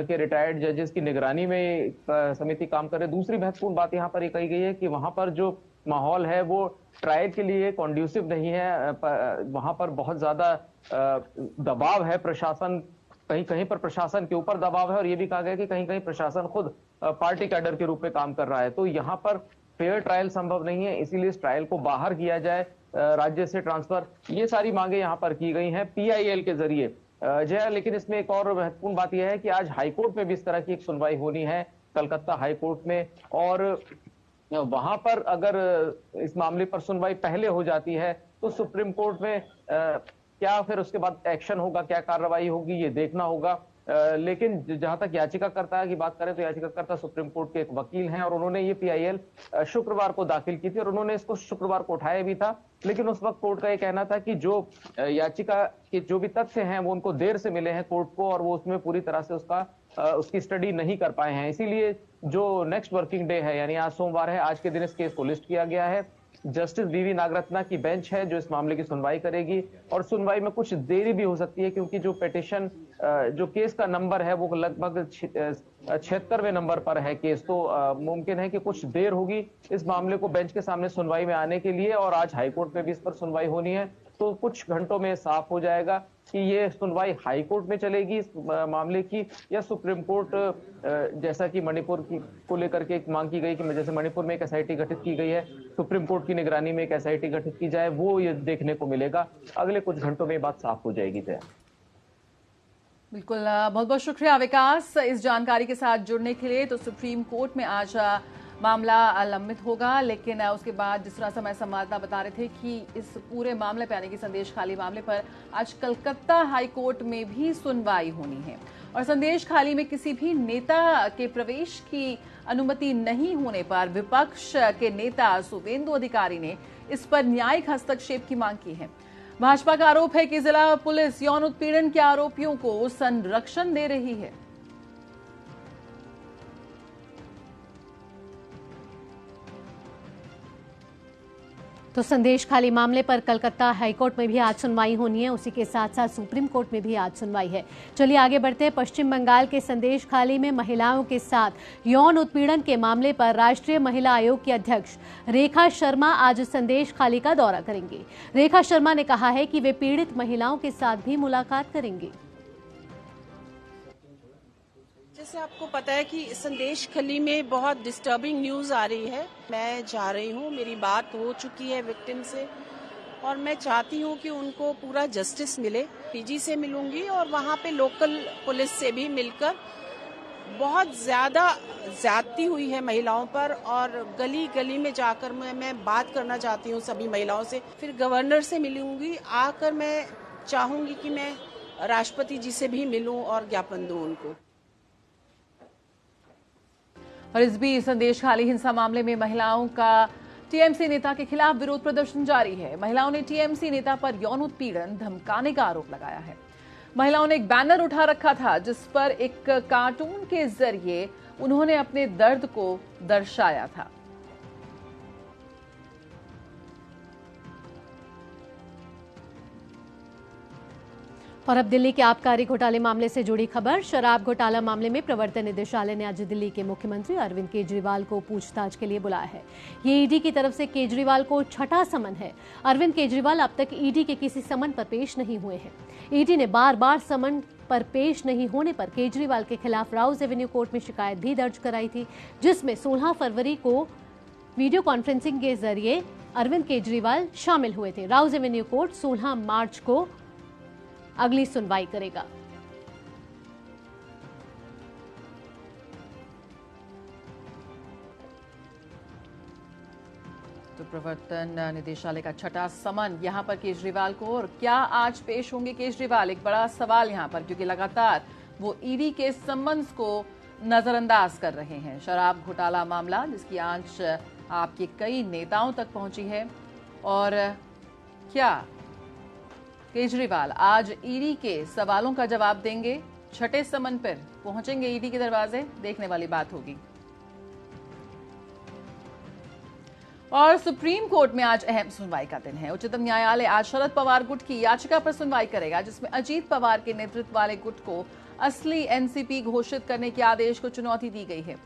Speaker 21: के रिटायर्ड जजेस की निगरानी में समिति काम करे। दूसरी महत्वपूर्ण बात यहाँ पर ये कही गई है कि वहां पर जो माहौल है वो ट्रायल के लिए कॉन्ड्यूसिव नहीं है। वहां पर बहुत ज्यादा दबाव है, प्रशासन कहीं कहीं पर प्रशासन के ऊपर दबाव है, और ये भी कहा गया कि कहीं कहीं प्रशासन खुद पार्टी कैडर के रूप में काम कर रहा है। तो यहाँ पर फेयर ट्रायल संभव नहीं है, इसीलिए इस ट्रायल को बाहर किया जाए, राज्य से ट्रांसफर, ये सारी मांगे यहाँ पर की गई हैं पीआईएल के जरिए। जय, लेकिन इसमें एक और महत्वपूर्ण बात यह है कि आज हाईकोर्ट में भी इस तरह की एक सुनवाई होनी है, कलकत्ता हाईकोर्ट में, और वहां पर अगर इस मामले पर सुनवाई पहले हो जाती है तो सुप्रीम कोर्ट में क्या फिर उसके बाद एक्शन होगा, क्या कार्रवाई होगी, ये देखना होगा। लेकिन जहां तक याचिकाकर्ता की बात करें तो याचिकाकर्ता सुप्रीम कोर्ट के एक वकील हैं, और उन्होंने ये पीआईएल शुक्रवार को दाखिल की थी, और उन्होंने इसको शुक्रवार को उठाया भी था। लेकिन उस वक्त कोर्ट का ये कहना था कि जो याचिका के जो भी तथ्य हैं वो उनको देर से मिले हैं कोर्ट को, और वो उसमें पूरी तरह से उसकी स्टडी नहीं कर पाए हैं। इसीलिए जो नेक्स्ट वर्किंग डे है, यानी आज सोमवार है, आज के दिन इस केस को लिस्ट किया गया है। जस्टिस बीवी नागरत्ना की बेंच है जो इस मामले की सुनवाई करेगी, और सुनवाई में कुछ देरी भी हो सकती है, क्योंकि जो पिटिशन, जो केस का नंबर है वो लगभग 76वें नंबर पर है केस, तो मुमकिन है कि कुछ देर होगी इस मामले को बेंच के सामने सुनवाई में आने के लिए। और आज हाईकोर्ट में भी इस पर सुनवाई होनी है, तो कुछ घंटों में साफ हो जाएगा कि ये सुनवाई हाईकोर्ट में चलेगी इस मामले की, या सुप्रीम कोर्ट, जैसा कि मणिपुर की को लेकर के एक मांग की गई कि जैसे मणिपुर में एक एसआईटी गठित की गई है, सुप्रीम कोर्ट की निगरानी में एक एसआईटी गठित की जाए, वो ये देखने को मिलेगा। अगले कुछ घंटों में बात साफ हो जाएगी। जय,
Speaker 1: बिल्कुल, बहुत बहुत शुक्रिया विकास इस जानकारी के साथ जुड़ने के लिए। तो सुप्रीम कोर्ट में आज मामला लंबित होगा, लेकिन उसके बाद जिस तरह से हमारे संवाददाता बता रहे थे कि इस पूरे मामले पर, यानी कि संदेश खाली मामले पर, आज कलकत्ता हाईकोर्ट में भी सुनवाई होनी है। और संदेश खाली में किसी भी नेता के प्रवेश की अनुमति नहीं होने पर विपक्ष के नेता शुभेंदु अधिकारी ने इस पर न्यायिक हस्तक्षेप की मांग की है। भाजपा का आरोप है कि जिला पुलिस यौन उत्पीड़न के आरोपियों को संरक्षण दे रही है।
Speaker 2: तो संदेश खाली मामले पर कलकत्ता हाईकोर्ट में भी आज सुनवाई होनी है, उसी के साथ साथ सुप्रीम कोर्ट में भी आज सुनवाई है। चलिए आगे बढ़ते हैं। पश्चिम बंगाल के संदेश खाली में महिलाओं के साथ यौन उत्पीड़न के मामले पर राष्ट्रीय महिला आयोग की अध्यक्ष रेखा शर्मा आज संदेश खाली का दौरा करेंगी। रेखा शर्मा ने कहा है कि वे पीड़ित महिलाओं के साथ भी मुलाकात करेंगी।
Speaker 5: जैसे आपको पता है कि संदेश खली में बहुत डिस्टर्बिंग न्यूज आ रही है। मैं जा रही हूँ, मेरी बात हो चुकी है विक्टिम से और मैं चाहती हूँ कि उनको पूरा जस्टिस मिले। पीजी से मिलूंगी और वहाँ पे लोकल पुलिस से भी मिलकर बहुत ज्यादा ज्यादती हुई है महिलाओं पर और गली गली में जाकर मैं बात करना चाहती हूँ सभी महिलाओं से। फिर गवर्नर से मिलूंगी, आकर मैं चाहूंगी कि मैं राष्ट्रपति जी से भी मिलूं और ज्ञापन दूं उनको।
Speaker 1: और इस बीच संदेश खाली हिंसा मामले में महिलाओं का टीएमसी नेता के खिलाफ विरोध प्रदर्शन जारी है। महिलाओं ने टीएमसी नेता पर यौन उत्पीड़न धमकाने का आरोप लगाया है। महिलाओं ने एक बैनर उठा रखा था जिस पर एक कार्टून के जरिए उन्होंने अपने दर्द को दर्शाया था।
Speaker 2: और अब दिल्ली के आबकारी घोटाले मामले से जुड़ी खबर। शराब घोटाला मामले में प्रवर्तन निदेशालय ने आज दिल्ली के मुख्यमंत्री अरविंद केजरीवाल को पूछताछ के लिए बुलाया है। ये ईडी की तरफ से केजरीवाल को छठा समन है। अरविंद केजरीवाल अब तक ईडी के किसी समन पर पेश नहीं हुए हैं। ईडी ने बार बार समन पर पेश नहीं होने पर केजरीवाल के खिलाफ राउज एवेन्यू कोर्ट में शिकायत भी दर्ज कराई थी, जिसमें 16 फरवरी को वीडियो कॉन्फ्रेंसिंग के जरिए अरविंद केजरीवाल शामिल हुए थे। राउज एवेन्यू कोर्ट 16 मार्च को अगली सुनवाई करेगा।
Speaker 1: तो प्रवर्तन निदेशालय का छठा समन यहां पर केजरीवाल को, और क्या आज पेश होंगे केजरीवाल, एक बड़ा सवाल यहां पर, क्योंकि लगातार वो ईडी के समन्स को नजरअंदाज कर रहे हैं। शराब घोटाला मामला जिसकी आंच आपके कई नेताओं तक पहुंची है, और क्या केजरीवाल आज ईडी के सवालों का जवाब देंगे? छठे समन पर पहुंचेंगे ईडी के दरवाजे? देखने वाली बात होगी। और सुप्रीम कोर्ट में आज अहम सुनवाई का दिन है। उच्चतम न्यायालय आज शरद पवार गुट की याचिका पर सुनवाई करेगा, जिसमें अजीत पवार के नेतृत्व वाले गुट को असली एनसीपी घोषित करने के आदेश को चुनौती दी गई है।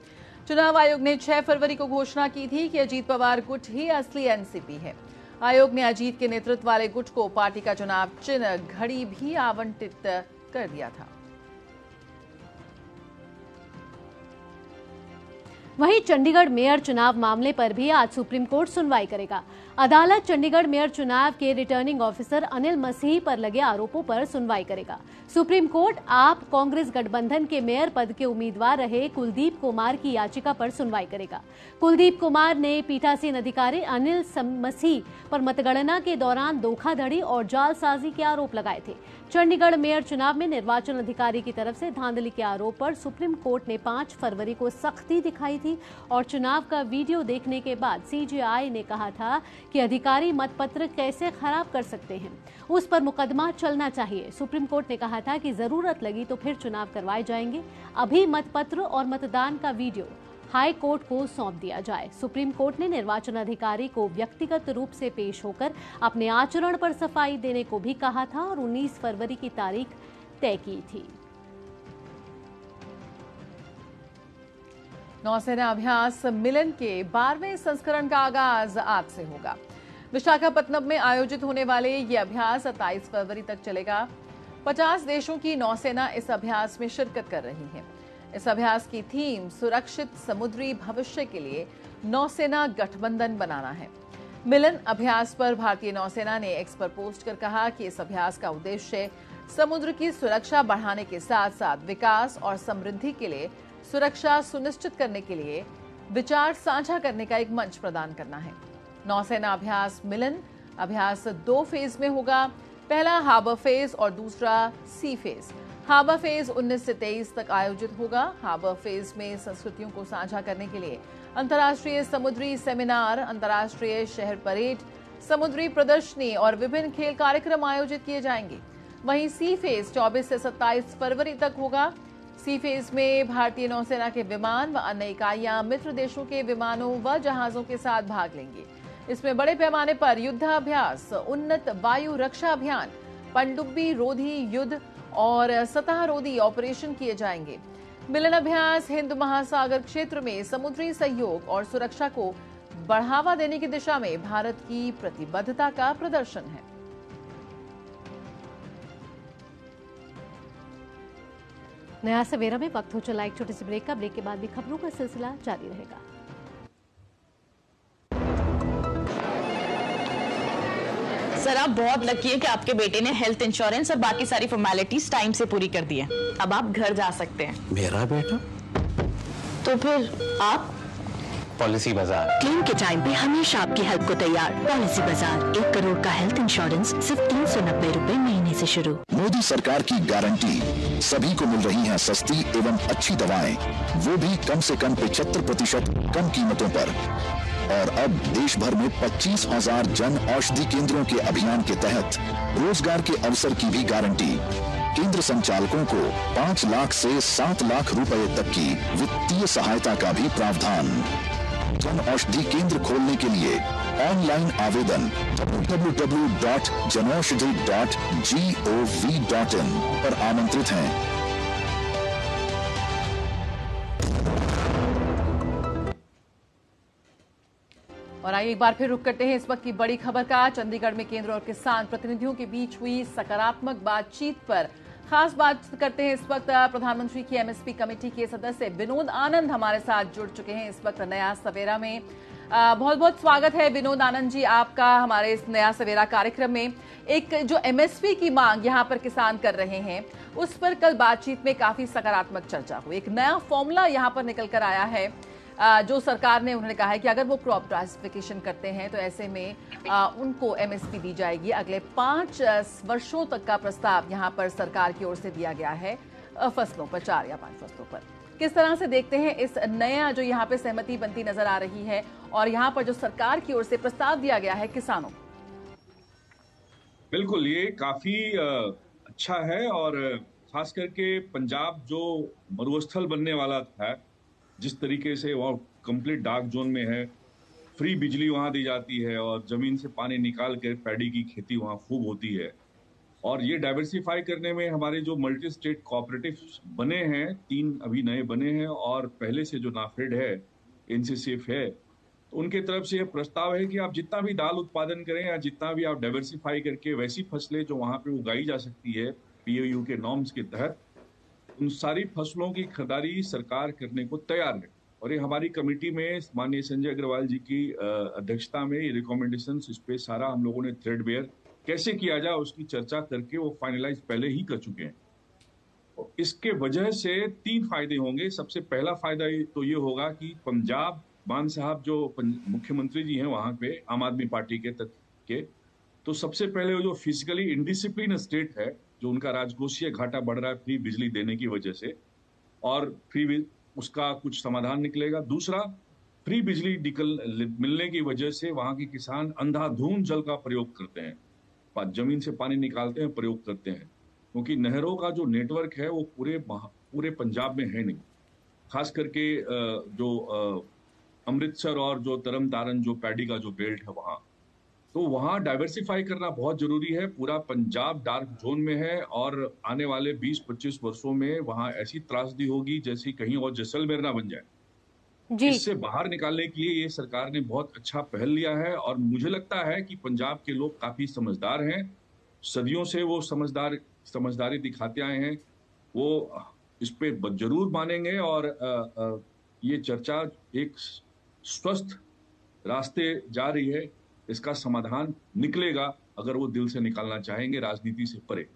Speaker 1: चुनाव आयोग ने 6 फरवरी को घोषणा की थी कि अजीत पवार गुट ही असली एनसीपी है। आयोग ने अजीत के नेतृत्व वाले गुट को पार्टी का चुनाव चिन्ह घड़ी भी आवंटित कर दिया था।
Speaker 2: वहीं चंडीगढ़ मेयर चुनाव मामले पर भी आज सुप्रीम कोर्ट सुनवाई करेगा। अदालत चंडीगढ़ मेयर चुनाव के रिटर्निंग ऑफिसर अनिल मसीह पर लगे आरोपों पर सुनवाई करेगा। सुप्रीम कोर्ट आप कांग्रेस गठबंधन के मेयर पद के उम्मीदवार रहे कुलदीप कुमार की याचिका पर सुनवाई करेगा। कुलदीप कुमार ने पीठासीन अधिकारी अनिल मसीह पर मतगणना के दौरान धोखाधड़ी और जालसाजी के आरोप लगाए थे। चंडीगढ़ मेयर चुनाव में निर्वाचन अधिकारी की तरफ से धांधली के आरोप पर सुप्रीम कोर्ट ने 5 फरवरी को सख्ती दिखाई थी और चुनाव का वीडियो देखने के बाद सीजेआई ने कहा था कि अधिकारी मतपत्र कैसे खराब कर सकते हैं, उस पर मुकदमा चलना चाहिए। सुप्रीम कोर्ट ने कहा था कि जरूरत लगी तो फिर चुनाव करवाए जाएंगे। अभी मतपत्र और मतदान का वीडियो हाई कोर्ट को सौंप दिया जाए। सुप्रीम कोर्ट ने निर्वाचन अधिकारी को व्यक्तिगत रूप से पेश होकर अपने आचरण पर सफाई देने को भी कहा था और 19 फरवरी की तारीख तय की थी।
Speaker 1: नौसेना अभ्यास मिलन के 12वें संस्करण का आगाज आज से होगा। विशाखापत्तनम में आयोजित होने वाले ये अभ्यास 27 फरवरी तक चलेगा। 50 देशों की नौसेना इस अभ्यास में शिरकत कर रही है। इस अभ्यास की थीम सुरक्षित समुद्री भविष्य के लिए नौसेना गठबंधन बनाना है। मिलन अभ्यास पर भारतीय नौसेना ने एक्स पर पोस्ट कर कहा कि इस अभ्यास का उद्देश्य समुद्र की सुरक्षा बढ़ाने के साथ साथ विकास और समृद्धि के लिए सुरक्षा सुनिश्चित करने के लिए विचार साझा करने का एक मंच प्रदान करना है। नौसेना अभ्यास मिलन अभ्यास 2 फेज में होगा। पहला हार्बर फेज और दूसरा सी फेज। हार्बर फेज 19 से 23 तक आयोजित होगा। हार्बर फेज में संस्कृतियों को साझा करने के लिए अंतर्राष्ट्रीय समुद्री सेमिनार, अंतर्राष्ट्रीय शहर परेड, समुद्री प्रदर्शनी और विभिन्न खेल कार्यक्रम आयोजित किए जाएंगे। वहीं सी फेज 24 से 27 फरवरी तक होगा। सी फेज में भारतीय नौसेना के विमान व अन्य इकाइयां मित्र देशों के विमानों व जहाजों के साथ भाग लेंगे। इसमें बड़े पैमाने पर युद्धाभ्यास, उन्नत वायु रक्षा अभियान, पनडुब्बी रोधी युद्ध और सतह रोधी ऑपरेशन किए जाएंगे। मिलन अभ्यास हिंद महासागर क्षेत्र में समुद्री सहयोग और सुरक्षा को बढ़ावा देने की दिशा में भारत की प्रतिबद्धता का प्रदर्शन है।
Speaker 2: नया सवेरा में वक्त हो चला एक छोटे से ब्रेक का। ब्रेक के बाद भी खबरों का सिलसिला जारी रहेगा।
Speaker 6: सर, आप बहुत लकी है कि आपके बेटे ने हेल्थ इंश्योरेंस और बाकी सारी फॉर्मेलिटीज टाइम से पूरी कर दी है। अब आप घर जा सकते हैं।
Speaker 18: मेरा बेटा?
Speaker 6: तो फिर आप?
Speaker 18: पॉलिसी बाजार।
Speaker 22: क्लेम के टाइम पे हमेशा आपकी हेल्प को तैयार। पॉलिसी बाजार, 1 करोड़ का हेल्थ इंश्योरेंस सिर्फ 390 रुपए महीने से शुरू।
Speaker 23: मोदी सरकार की गारंटी, सभी को मिल रही है सस्ती एवं अच्छी दवाएं, वो भी कम से कम 75% कम कीमतों पर। और अब देश भर में 25,000 जन औषधि केंद्रों के अभियान के तहत रोजगार के अवसर की भी गारंटी। केंद्र संचालकों को 5 लाख से 7 लाख रुपए तक की वित्तीय सहायता का भी प्रावधान। जन औषधि केंद्र खोलने के लिए ऑनलाइन आवेदन www.janaushadhi.gov.in पर आमंत्रित हैं।
Speaker 1: और आइए एक बार फिर रुक करते हैं इस वक्त की बड़ी खबर का। चंडीगढ़ में केंद्र और किसान प्रतिनिधियों के बीच हुई सकारात्मक बातचीत पर खास बात करते हैं। इस वक्त प्रधानमंत्री की एमएसपी कमेटी के सदस्य विनोद आनंद हमारे साथ जुड़ चुके हैं इस वक्त नया सवेरा में। बहुत बहुत स्वागत है विनोद आनंद जी आपका हमारे इस नया सवेरा कार्यक्रम में। एक जो एमएसपी की मांग यहाँ पर किसान कर रहे हैं उस पर कल बातचीत में काफी सकारात्मक चर्चा हुई। एक नया फॉर्मूला यहाँ पर निकल कर आया है जो सरकार ने, उन्होंने कहा है कि अगर वो क्रॉप डाइवर्सिफिकेशन करते हैं तो ऐसे में उनको एमएसपी दी जाएगी। अगले 5 वर्षों तक का प्रस्ताव यहाँ पर सरकार की ओर से दिया गया है फसलों पर, 4 या 5 फसलों पर। किस तरह से देखते हैं इस नया जो यहाँ पे सहमति बनती नजर आ रही है और यहाँ पर जो सरकार की ओर से प्रस्ताव दिया गया है किसानों को?
Speaker 24: बिल्कुल, ये काफी अच्छा है और खास करके पंजाब जो मरुस्थल बनने वाला था, जिस तरीके से वह कंप्लीट डार्क जोन में है, फ्री बिजली वहां दी जाती है और जमीन से पानी निकाल कर पैडी की खेती वहां खूब होती है। और ये डाइवर्सिफाई करने में हमारे जो मल्टी स्टेट कोऑपरेटिव बने हैं, 3 अभी नए बने हैं और पहले से जो नाफेड है, एनसीसीएफ है, तो उनके तरफ से यह प्रस्ताव है कि आप जितना भी दाल उत्पादन करें या जितना भी आप डाइवर्सिफाई करके वैसी फसलें जो वहां पे उगाई जा सकती है पीओयू के नॉर्म्स के तहत, उन सारी फसलों की खरीदारी सरकार करने को तैयार है। और ये हमारी कमेटी में माननीय संजय अग्रवाल जी की अध्यक्षता में ये रिकमेंडेशंस, इस पे सारा हम लोगों ने थ्रेडबेयर कैसे किया जाए उसकी चर्चा करके वो फाइनलाइज पहले ही कर चुके हैं। इसके वजह से 3 फायदे होंगे। सबसे पहला फायदा तो ये होगा कि पंजाब मान साहब जो मुख्यमंत्री जी हैं वहां पे आम आदमी पार्टी के, तो सबसे पहले जो फिजिकली इनडिसिप्लिन स्टेट है, जो उनका राजकोषीय घाटा बढ़ रहा है फ्री बिजली देने की वजह से, और फ्री उसका कुछ समाधान निकलेगा। दूसरा, फ्री बिजली मिलने की वजह से वहां के किसान अंधाधुंध जल का प्रयोग करते हैं, जमीन से पानी निकालते हैं, प्रयोग करते हैं, क्योंकि नहरों का जो नेटवर्क है वो पूरे पंजाब में है नहीं। खास करके जो अमृतसर और जो तरन तारण जो पैडी का जो बेल्ट है वहां, तो वहां डाइवर्सिफाई करना बहुत जरूरी है। पूरा पंजाब डार्क जोन में है और आने वाले 20-25 वर्षों में वहां ऐसी त्रासदी होगी जैसी कहीं और जैसलमेर ना बन जाए। इससे बाहर निकालने के लिए ये सरकार ने बहुत अच्छा पहल लिया है और मुझे लगता है कि पंजाब के लोग काफी समझदार हैं। सदियों से वो समझदारी दिखाते आए हैं, वो इस पे जरूर मानेंगे और ये चर्चा एक स्वस्थ रास्ते जा रही है। इसका समाधान निकलेगा अगर वो दिल से निकालना चाहेंगे, राजनीति से परे।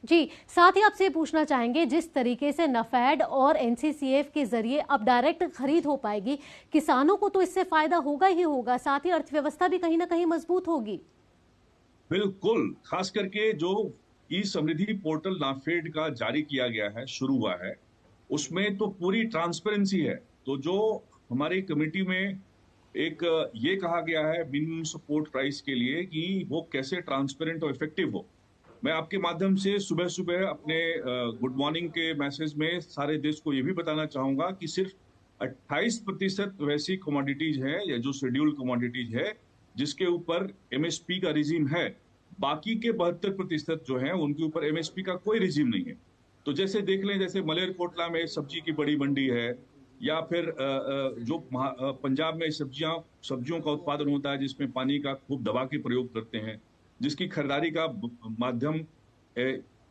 Speaker 2: जी, साथ ही आपसे पूछना चाहेंगे, जिस तरीके से नफेड और एनसीसीएफ के जरिए अब डायरेक्ट खरीद हो पाएगी, किसानों को तो इससे फायदा होगा ही होगा, साथ ही अर्थव्यवस्था भी कहीं ना कहीं मजबूत होगी।
Speaker 24: बिल्कुल, खास करके जो ई समृद्धि पोर्टल नाफेड का जारी किया गया है, शुरू हुआ है, उसमें तो पूरी ट्रांसपेरेंसी है। तो जो हमारी कमेटी में एक ये कहा गया है मिनिमम सपोर्ट प्राइस के लिए कि वो कैसे ट्रांसपेरेंट और इफेक्टिव हो। मैं आपके माध्यम से सुबह सुबह अपने गुड मॉर्निंग के मैसेज में सारे देश को ये भी बताना चाहूंगा कि सिर्फ 28% वैसी कमोडिटीज हैं या जो शेड्यूल्ड कमोडिटीज है जिसके ऊपर एमएसपी का रिजीम है। बाकी के 72% जो है उनके ऊपर एमएसपी का कोई रिजीम नहीं है। तो जैसे देख लें, जैसे मलेरकोटला में सब्जी की बड़ी मंडी है, या फिर जो पंजाब में सब्जियों का उत्पादन होता है जिसमें पानी का खूब दबा के प्रयोग करते हैं, जिसकी खरीदारी का माध्यम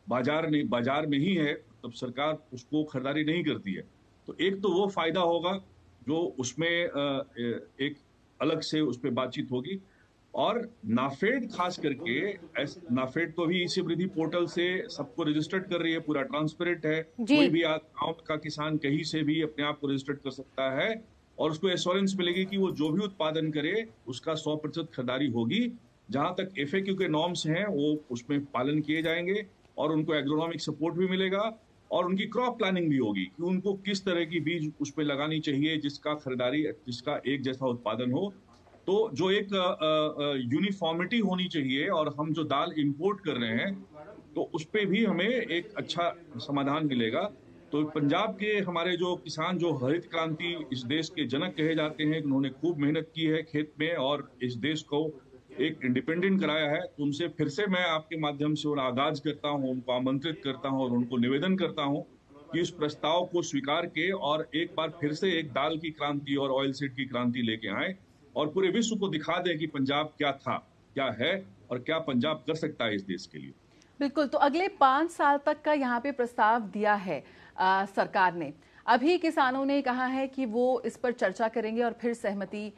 Speaker 24: बाजार में ही है, तब सरकार उसको खरीदारी नहीं करती है। तो एक तो वो फायदा होगा जो उसमें एक अलग से उस पर बातचीत होगी। और नाफेड खास करके, नाफेड तो भी इसी वृद्धि पोर्टल से सबको रजिस्टर्ड कर रही है, पूरा ट्रांसपेरेंट है, कोई भी गांव का किसान कहीं से भी अपने आप को रजिस्टर्ड कर सकता है और उसको एश्योरेंस मिलेगी कि वो जो भी उत्पादन करे उसका 100% खरीदारी होगी। जहां तक FAQ के नॉर्म्स हैं वो उसमें पालन किए जाएंगे और उनको एग्रोनॉमिक सपोर्ट भी मिलेगा और उनकी क्रॉप प्लानिंग भी होगी कि उनको किस तरह की बीज उस पर लगानी चाहिए जिसका एक जैसा उत्पादन हो। तो जो एक यूनिफॉर्मिटी होनी चाहिए, और हम जो दाल इंपोर्ट कर रहे हैं तो उस पे भी हमें एक अच्छा समाधान मिलेगा। तो पंजाब के हमारे जो किसान, जो हरित क्रांति इस देश के जनक कहे जाते हैं, उन्होंने खूब मेहनत की है खेत में और इस देश को एक इंडिपेंडेंट कराया है। तो उनसे फिर से मैं आपके माध्यम से उन्हें आगाज करता हूँ, उनको आमंत्रित करता हूँ और उनको निवेदन करता हूँ कि इस प्रस्ताव को स्वीकार के और एक बार फिर से एक दाल की क्रांति और ऑयल सीड की क्रांति लेके आए और पूरे विश्व को दिखा दे कि पंजाब क्या था, क्या है और क्या पंजाब कर सकता है इस देश के लिए।
Speaker 1: बिल्कुल। तो अगले 5 साल तक का यहाँ पे प्रस्ताव दिया है सरकार ने। अभी किसानों ने कहा है कि वो इस पर चर्चा करेंगे और फिर सहमति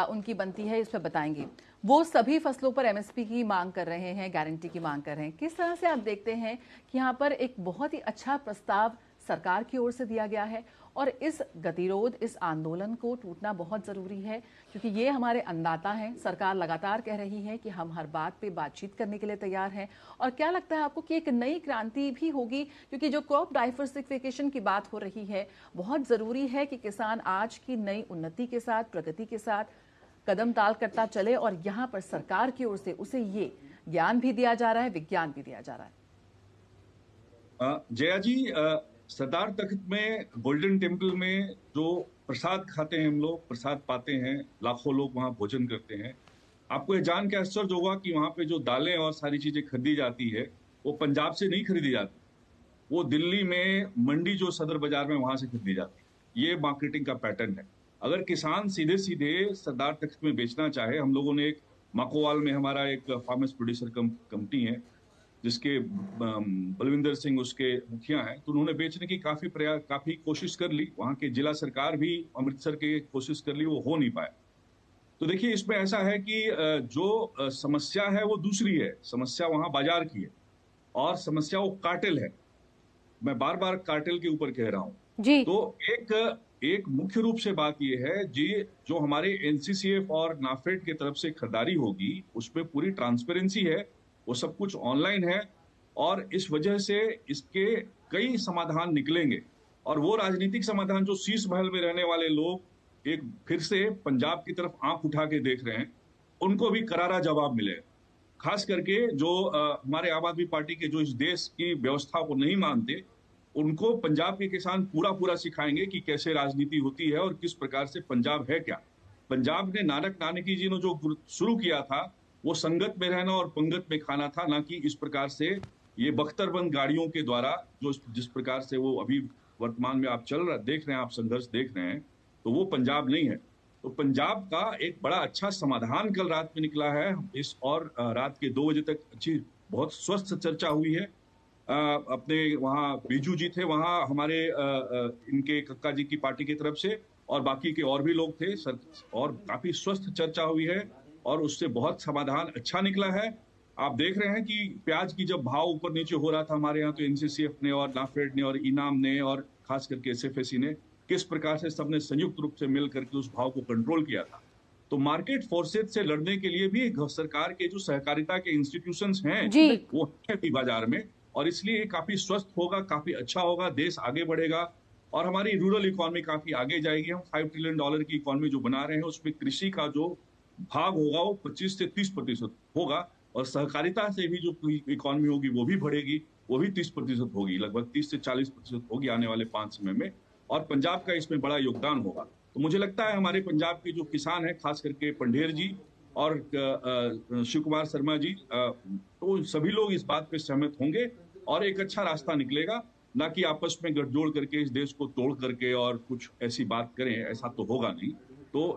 Speaker 1: उनकी बनती है, इस पर बताएंगे। वो सभी फसलों पर MSP की मांग कर रहे हैं, गारंटी की मांग कर रहे हैं। किस तरह से आप देखते हैं कि यहाँ पर एक बहुत ही अच्छा प्रस्ताव सरकार की ओर से दिया गया है और इस गतिरोध, इस आंदोलन को टूटना बहुत जरूरी है, क्योंकि ये हमारे अन्नदाता हैं। सरकार लगातार कह रही है कि हम हर बात पे बातचीत करने के लिए तैयार हैं। और क्या लगता है आपको कि एक नई क्रांति भी होगी, क्योंकि जो क्रॉप डाइवर्सिफिकेशन की बात हो रही है, बहुत जरूरी है कि किसान आज की नई उन्नति के साथ, प्रगति के साथ कदम ताल करता चले और यहाँ पर सरकार की ओर से उसे ये ज्ञान भी दिया जा रहा है, विज्ञान भी दिया जा रहा है।
Speaker 24: जया जी, सरदार तख्त में, गोल्डन टेम्पल में जो प्रसाद खाते हैं हम लोग, प्रसाद पाते हैं, लाखों लोग वहां भोजन करते हैं। आपको ये जान के आश्चर्य होगा कि वहां पे जो दालें और सारी चीजें खरीदी जाती है वो पंजाब से नहीं खरीदी जाती, वो दिल्ली में मंडी जो सदर बाजार में वहां से खरीदी जाती है। ये मार्केटिंग का पैटर्न है। अगर किसान सीधे सीधे सरदार तख्त में बेचना चाहे, हम लोगों ने एक माकोवाल में हमारा एक फार्मर्स प्रोड्यूसर कंपनी है जिसके बलविंदर सिंह उसके मुखिया हैं, तो उन्होंने बेचने की काफी कोशिश कर ली। वहां के जिला सरकार भी अमृतसर के कोशिश कर ली, वो हो नहीं पाया। तो देखिए, इसमें ऐसा है कि जो समस्या है वो दूसरी है, समस्या वहां बाजार की है और समस्या वो कार्टेल है। मैं बार बार कार्टेल के ऊपर कह रहा हूं
Speaker 2: जी।
Speaker 24: तो एक मुख्य रूप से बात यह है जी, जो हमारे NCCF और नाफेड की तरफ से खरीदारी होगी उसमें पूरी ट्रांसपेरेंसी है, वो सब कुछ ऑनलाइन है और इस वजह से इसके कई समाधान निकलेंगे। और वो राजनीतिक समाधान जो शीश महल में रहने वाले लोग एक फिर से पंजाब की तरफ आंख उठा के देख रहे हैं, उनको भी करारा जवाब मिलेगा। खास करके जो हमारे आम आदमी पार्टी के जो इस देश की व्यवस्था को नहीं मानते, उनको पंजाब के किसान पूरा सिखाएंगे कि कैसे राजनीति होती है और किस प्रकार से पंजाब है क्या। पंजाब ने नानक नानकी जी ने जो शुरू किया था वो संगत में रहना और पंगत में खाना था, ना कि इस प्रकार से ये बख्तरबंद गाड़ियों के द्वारा जो जिस प्रकार से वो अभी वर्तमान में आप देख रहे हैं, आप संघर्ष देख रहे हैं, तो वो पंजाब नहीं है। तो पंजाब का एक बड़ा अच्छा समाधान कल रात में निकला है। इस और रात के 2 बजे तक अच्छी बहुत स्वस्थ चर्चा हुई है। अपने वहाँ बीजू जी थे, वहाँ हमारे इनके कक्का जी की पार्टी की तरफ से और बाकी के और भी लोग थे सर, और काफी स्वस्थ चर्चा हुई है और उससे बहुत समाधान अच्छा निकला है। आप देख रहे हैं कि प्याज की जब भाव ऊपर नीचे हो रहा था हमारे यहाँ, तो NCCF ने और नाफेड ने और इनाम ने और खास करके SFSC ने किस प्रकार से सबने संयुक्त रूप से मिल करके उस भाव को कंट्रोल किया था। तो मार्केट फोर्सेस से लड़ने के लिए भी सरकार के जो सहकारिता के इंस्टीट्यूशंस हैं वो है भी बाजार में, और इसलिए काफी स्वस्थ होगा, काफी अच्छा होगा, देश आगे बढ़ेगा और हमारी रूरल इकोनॉमी काफी आगे जाएगी। हम $5 ट्रिलियन की इकोनॉमी जो बना रहे हैं उसमें कृषि का जो भाग होगा वो 25 से 30% होगा और सहकारिता से भी जो इकोनॉमी होगी वो भी बढ़ेगी, वो भी 30% होगी, लगभग 30 से 40% होगी आने वाले 5 समय में, और पंजाब का इसमें बड़ा योगदान होगा। तो मुझे लगता है हमारे पंजाब के जो किसान हैं, खास करके पंडेर जी, और शिव कुमार शर्मा जी, तो सभी लोग इस बात पे सहमत होंगे और एक अच्छा रास्ता निकलेगा, ना कि आपस में गठजोड़ करके इस देश को तोड़ करके और कुछ ऐसी बात करें, ऐसा तो होगा नहीं। तो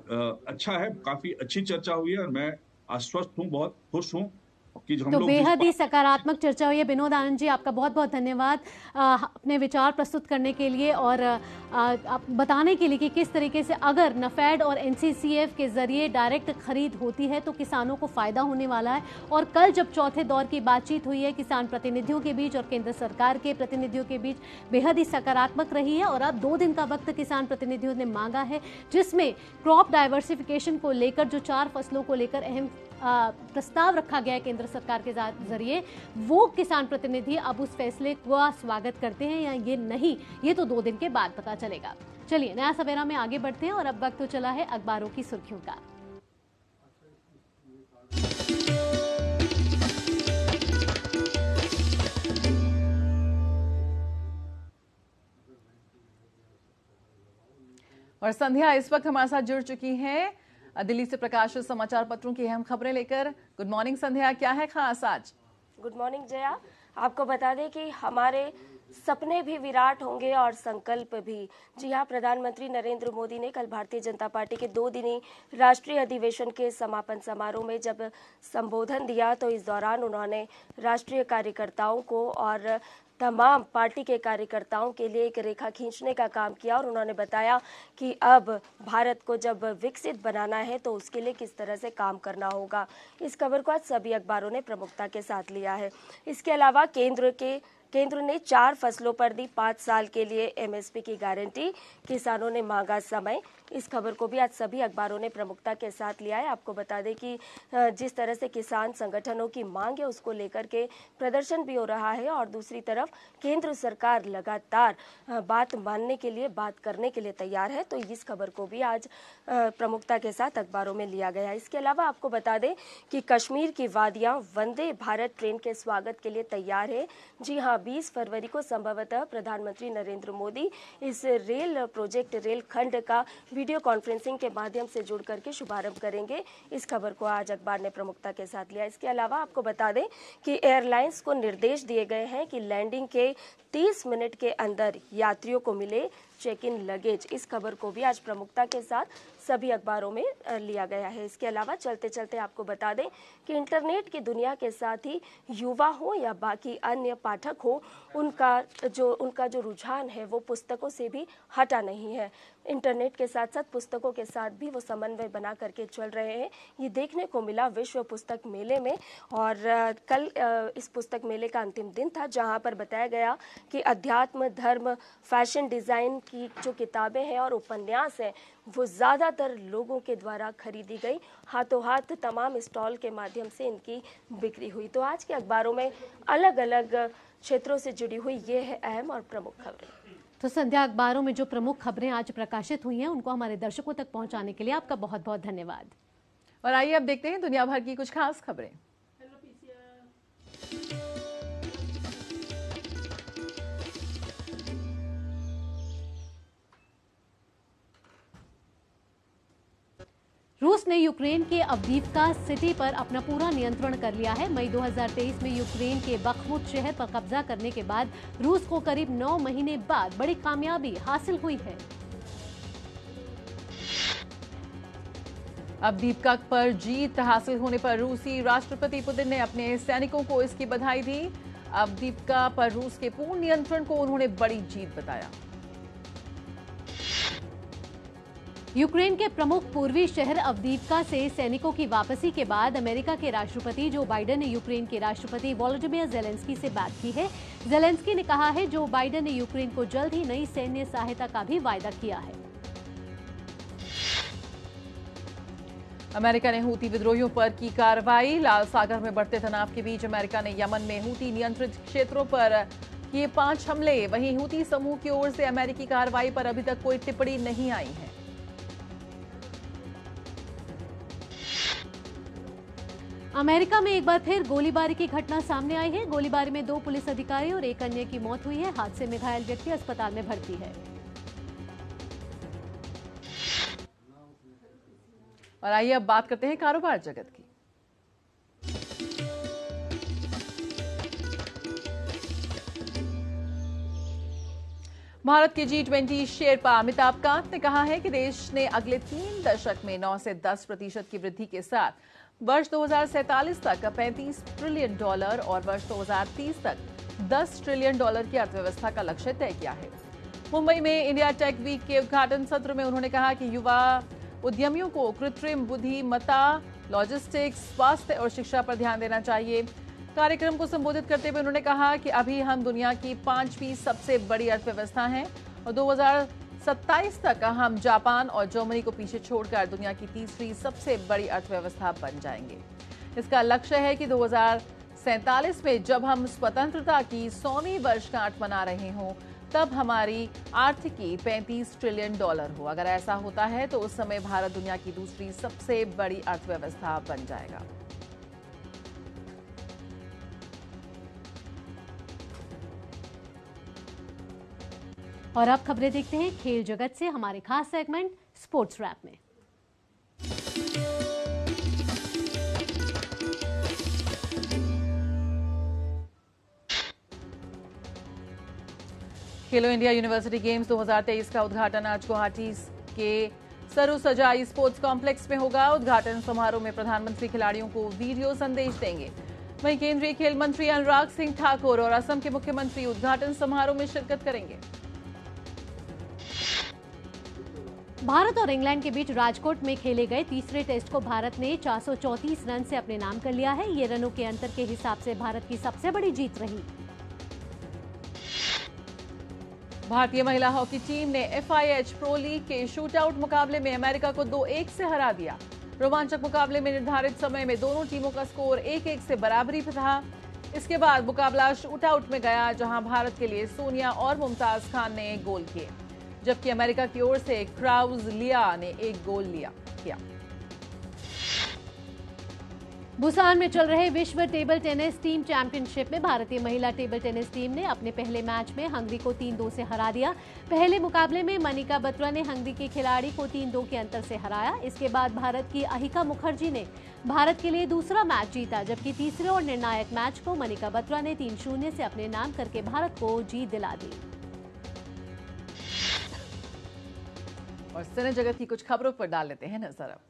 Speaker 24: अच्छा है, काफी अच्छी चर्चा हुई है और मैं आश्वस्त हूँ, बहुत खुश हूँ कि हम
Speaker 2: तो
Speaker 24: लोग
Speaker 2: बेहद ही सकारात्मक चर्चा हुई है। विनोद आनंद जी, आपका बहुत बहुत धन्यवाद अपने विचार प्रस्तुत करने के लिए और आप बताने के लिए कि किस तरीके से अगर नफेड और एनसीसीएफ के जरिए डायरेक्ट खरीद होती है तो किसानों को फायदा होने वाला है। और कल जब चौथे दौर की बातचीत हुई है किसान प्रतिनिधियों के बीच और केंद्र सरकार के प्रतिनिधियों के बीच, बेहद ही सकारात्मक रही है। और अब 2 दिन का वक्त किसान प्रतिनिधियों ने मांगा है, जिसमें क्रॉप डाइवर्सिफिकेशन को लेकर जो 4 फसलों को लेकर अहम प्रस्ताव रखा गया है केंद्र सरकार के जरिए, वो किसान प्रतिनिधि अब उस फैसले का स्वागत करते हैं या ये नहीं, ये तो 2 दिन के बाद पता चलेगा। चलिए नया सवेरा में आगे बढ़ते हैं और अब वक्त तो चला है अखबारों की सुर्खियों का।
Speaker 1: और संध्या इस वक्त हमारे साथ जुड़ चुकी हैं दिल्ली से प्रकाशित समाचार पत्रों की अहम खबरें लेकर। गुड मॉर्निंग संध्या, क्या है खास आज?
Speaker 3: गुड मॉर्निंग जया, आपको बता दें कि हमारे सपने भी विराट होंगे और संकल्प भी। जी हाँ, प्रधानमंत्री नरेंद्र मोदी ने कल भारतीय जनता पार्टी के 2 दिनी राष्ट्रीय अधिवेशन के समापन समारोह में जब संबोधन दिया तो इस दौरान उन्होंने राष्ट्रीय कार्यकर्ताओं को और तमाम पार्टी के कार्यकर्ताओं के लिए एक रेखा खींचने का काम किया और उन्होंने बताया कि अब भारत को जब विकसित बनाना है तो उसके लिए किस तरह से काम करना होगा। इस खबर को आज सभी अखबारों ने प्रमुखता के साथ लिया है। इसके अलावा केंद्र ने 4 फसलों पर दी 5 साल के लिए एमएसपी की गारंटी, किसानों ने मांगा समय। इस खबर को भी आज सभी अखबारों ने प्रमुखता के साथ लिया है। आपको बता दें कि जिस तरह से किसान संगठनों की मांग है उसको लेकर के प्रदर्शन भी हो रहा है और दूसरी तरफ केंद्र सरकार लगातार बात मानने के लिए, बात करने के लिए तैयार है। तो इस खबर को भी आज प्रमुखता के साथ अखबारों में लिया गया है। इसके अलावा आपको बता दें कि कश्मीर की वादियां वंदे भारत ट्रेन के स्वागत के लिए तैयार है। जी हाँ, 20 फरवरी को संभवतः प्रधानमंत्री नरेंद्र मोदी इस रेल प्रोजेक्ट, रेल खंड का वीडियो कॉन्फ्रेंसिंग के माध्यम से जुड़ करके शुभारंभ करेंगे। इस खबर को आज अखबार ने प्रमुखता के साथ लिया। इसके अलावा आपको बता दें कि एयरलाइंस को निर्देश दिए गए हैं कि लैंडिंग के 30 मिनट के अंदर यात्रियों को मिले चेक इन लगेज। इस खबर को भी आज प्रमुखता के साथ सभी अखबारों में लिया गया है। इसके अलावा चलते चलते आपको बता दें कि इंटरनेट की दुनिया के साथ ही युवा हो या बाकी अन्य पाठक हो, उनका जो रुझान है वो पुस्तकों से भी हटा नहीं है। इंटरनेट के साथ साथ पुस्तकों के साथ भी वो समन्वय बना करके चल रहे हैं। ये देखने को मिला विश्व पुस्तक मेले में और कल इस पुस्तक मेले का अंतिम दिन था, जहां पर बताया गया कि अध्यात्म, धर्म, फैशन डिज़ाइन की जो किताबें हैं और उपन्यास हैं वो ज़्यादातर लोगों के द्वारा खरीदी गई। हाथों हाथ तमाम स्टॉल के माध्यम से इनकी बिक्री हुई। तो आज के अखबारों में अलग अलग क्षेत्रों से जुड़ी हुई ये है अहम और प्रमुख खबरें।
Speaker 2: तो संध्या, अखबारों में जो प्रमुख खबरें आज प्रकाशित हुई हैं उनको हमारे दर्शकों तक पहुंचाने के लिए आपका बहुत बहुत धन्यवाद।
Speaker 1: और आइए अब देखते हैं दुनिया भर की कुछ खास खबरें।
Speaker 2: रूस ने यूक्रेन के अवदीवका सिटी पर अपना पूरा नियंत्रण कर लिया है। मई 2023 में यूक्रेन के बखमुत शहर पर कब्जा करने के बाद रूस को करीब 9 महीने बाद बड़ी कामयाबी हासिल हुई है।
Speaker 1: अवदीवका पर जीत हासिल होने पर रूसी राष्ट्रपति पुतिन ने अपने सैनिकों को इसकी बधाई दी। अवदीवका पर रूस के पूर्ण नियंत्रण को उन्होंने बड़ी जीत बताया।
Speaker 2: यूक्रेन के प्रमुख पूर्वी शहर अवदीवका से सैनिकों की वापसी के बाद अमेरिका के राष्ट्रपति जो बाइडेन ने यूक्रेन के राष्ट्रपति वोलोडिमिर ज़ेलेंस्की से बात की है। ज़ेलेंस्की ने कहा है जो बाइडेन ने यूक्रेन को जल्द ही नई सैन्य सहायता का भी वायदा किया है।
Speaker 1: अमेरिका ने हूती विद्रोहियों पर की कार्रवाई। लाल सागर में बढ़ते तनाव के बीच अमेरिका ने यमन में हूती नियंत्रित क्षेत्रों पर किए 5 हमले। वहीं हूती समूह की ओर से अमेरिकी कार्रवाई पर अभी तक कोई टिप्पणी नहीं आई है।
Speaker 2: अमेरिका में एक बार फिर गोलीबारी की घटना सामने आई है। गोलीबारी में 2 पुलिस अधिकारी और 1 अन्य की मौत हुई है। हादसे में घायल व्यक्ति अस्पताल में भर्ती है।
Speaker 1: और आइए अब बात करते हैं कारोबार जगत की। भारत के G20 शेरपा अमिताभ कांत ने कहा है कि देश ने अगले 3 दशक में 9 से 10% की वृद्धि के साथ वर्ष 2047 तक $35 ट्रिलियन और वर्ष 2030 तक $10 ट्रिलियन की अर्थव्यवस्था का लक्ष्य तय किया है। मुंबई में इंडिया टेक वीक के उद्घाटन सत्र में उन्होंने कहा कि युवा उद्यमियों को कृत्रिम बुद्धिमत्ता, लॉजिस्टिक्स, स्वास्थ्य और शिक्षा पर ध्यान देना चाहिए। कार्यक्रम को संबोधित करते हुए उन्होंने कहा कि अभी हम दुनिया की 5वीं सबसे बड़ी अर्थव्यवस्था हैं और 2027 तक हम जापान और जर्मनी को पीछे छोड़कर दुनिया की 3री सबसे बड़ी अर्थव्यवस्था बन जाएंगे। इसका लक्ष्य है कि 2047 में जब हम स्वतंत्रता की 100वीं वर्षगांठ मना रहे हों तब हमारी आर्थिकी $35 ट्रिलियन हो। अगर ऐसा होता है तो उस समय भारत दुनिया की 2री सबसे बड़ी अर्थव्यवस्था बन जाएगा।
Speaker 2: और अब खबरें देखते हैं खेल जगत से हमारे खास सेगमेंट स्पोर्ट्स रैप में।
Speaker 1: खेलो इंडिया यूनिवर्सिटी गेम्स 2023 का उद्घाटन आज गुवाहाटी के सरू सजाई स्पोर्ट्स कॉम्प्लेक्स में होगा। उद्घाटन समारोह में प्रधानमंत्री खिलाड़ियों को वीडियो संदेश देंगे। वहीं केंद्रीय खेल मंत्री अनुराग सिंह ठाकुर और असम के मुख्यमंत्री उद्घाटन समारोह में शिरकत करेंगे।
Speaker 2: भारत और इंग्लैंड के बीच राजकोट में खेले गए तीसरे टेस्ट को भारत ने 434 रन से अपने नाम कर लिया है। ये रनों के अंतर के हिसाब से भारत की सबसे बड़ी जीत रही।
Speaker 1: भारतीय महिला हॉकी टीम ने FIH प्रो लीग के शूटआउट मुकाबले में अमेरिका को 2-1 से हरा दिया। रोमांचक मुकाबले में निर्धारित समय में दोनों टीमों का स्कोर 1-1 से बराबरी पर था। इसके बाद मुकाबला शूटआउट में गया, जहां भारत के लिए सोनिया और मुमताज खान ने गोल किए, जबकि अमेरिका की ओर से क्राउज लिया ने एक गोल किया।
Speaker 2: बुसान में चल रहे विश्व टेबल टेनिस टीम चैंपियनशिप में भारतीय महिला टेबल टेनिस टीम ने अपने पहले मैच में हंगरी को 3-2 से हरा दिया। पहले मुकाबले में मनिका बत्रा ने हंगरी के खिलाड़ी को 3-2 के अंतर से हराया। इसके बाद भारत की अहिका मुखर्जी ने भारत के लिए दूसरा मैच जीता, जबकि तीसरे और निर्णायक मैच को मनिका बत्रा ने 3-0 से अपने नाम करके भारत को जीत दिला दी।
Speaker 1: और सिने जगत की कुछ खबरों पर डाल लेते हैं नजर अब।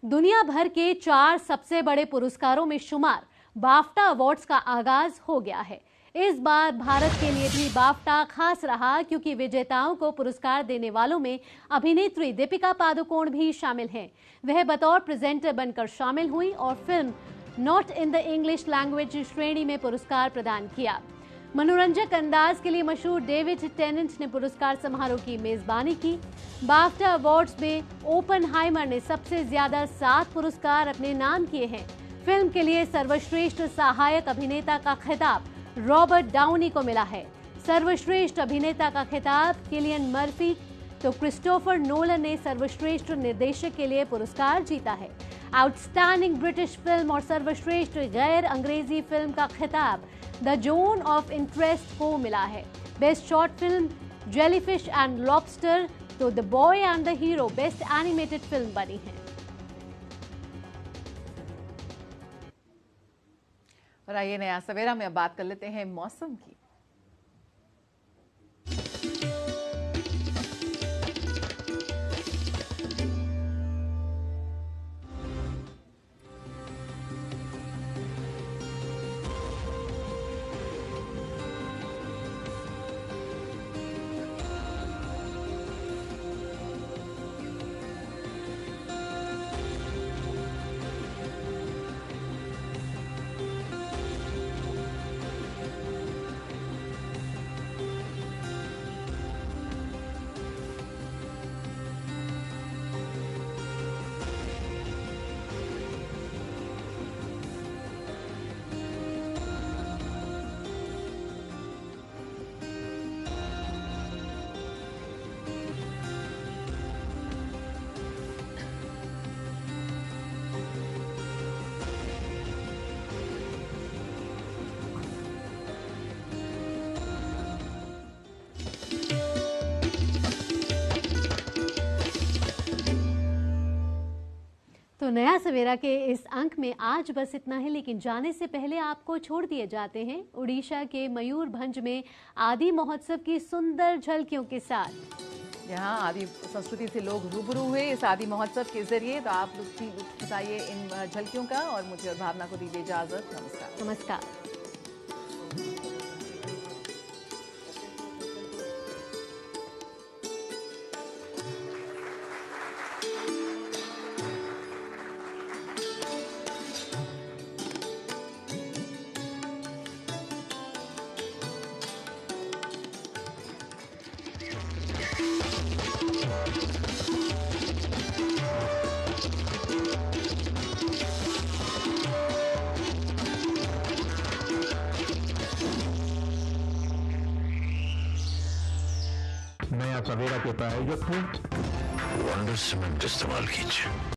Speaker 2: दुनिया भर के 4 सबसे बड़े पुरस्कारों में शुमार बाफ्टा अवार्ड्स का आगाज हो गया है। इस बार भारत के लिए भी बाफ्टा खास रहा, क्योंकि विजेताओं को पुरस्कार देने वालों में अभिनेत्री दीपिका पादुकोण भी शामिल हैं। वह बतौर प्रेजेंटर बनकर शामिल हुई और film not in the English language श्रेणी में पुरस्कार प्रदान किया। मनोरंजक अंदाज के लिए मशहूर डेविड टेनेंट ने पुरस्कार समारोह की मेजबानी की। बाफ्टा अवार्ड्स में ओपनहाइमर ने सबसे ज्यादा 7 पुरस्कार अपने नाम किए हैं। फिल्म के लिए सर्वश्रेष्ठ सहायक अभिनेता का खिताब रॉबर्ट डाउनी को मिला है। सर्वश्रेष्ठ अभिनेता का खिताब किलियन मर्फी, तो क्रिस्टोफर नोलन ने सर्वश्रेष्ठ निर्देशक के लिए पुरस्कार जीता है। आउटस्टैंडिंग ब्रिटिश फिल्म और सर्वश्रेष्ठ गैर अंग्रेजी फिल्म का खिताब द जोन ऑफ इंटरेस्ट को मिला है। Best short film jellyfish and lobster, तो the boy and the hero best animated film बनी है।
Speaker 1: और आइए नया सवेरा में अब बात कर लेते हैं मौसम की।
Speaker 2: तो नया सवेरा के इस अंक में आज बस इतना है, लेकिन जाने से पहले आपको छोड़ दिए जाते हैं उड़ीसा के मयूरभंज में आदि महोत्सव की सुंदर झलकियों के साथ।
Speaker 1: यहाँ आदि संस्कृति से लोग रूबरू हुए इस आदि महोत्सव के जरिए। तो आप लोग भी लुत्फ उठाइए इन झलकियों का और मुझे और भावना को दीजिए इजाजत। नमस्कार।
Speaker 2: नमस्कार।
Speaker 17: नया सवेरा के प्रायोजक थे
Speaker 18: वंडर सीमेंट इस्तेमाल कीजिए।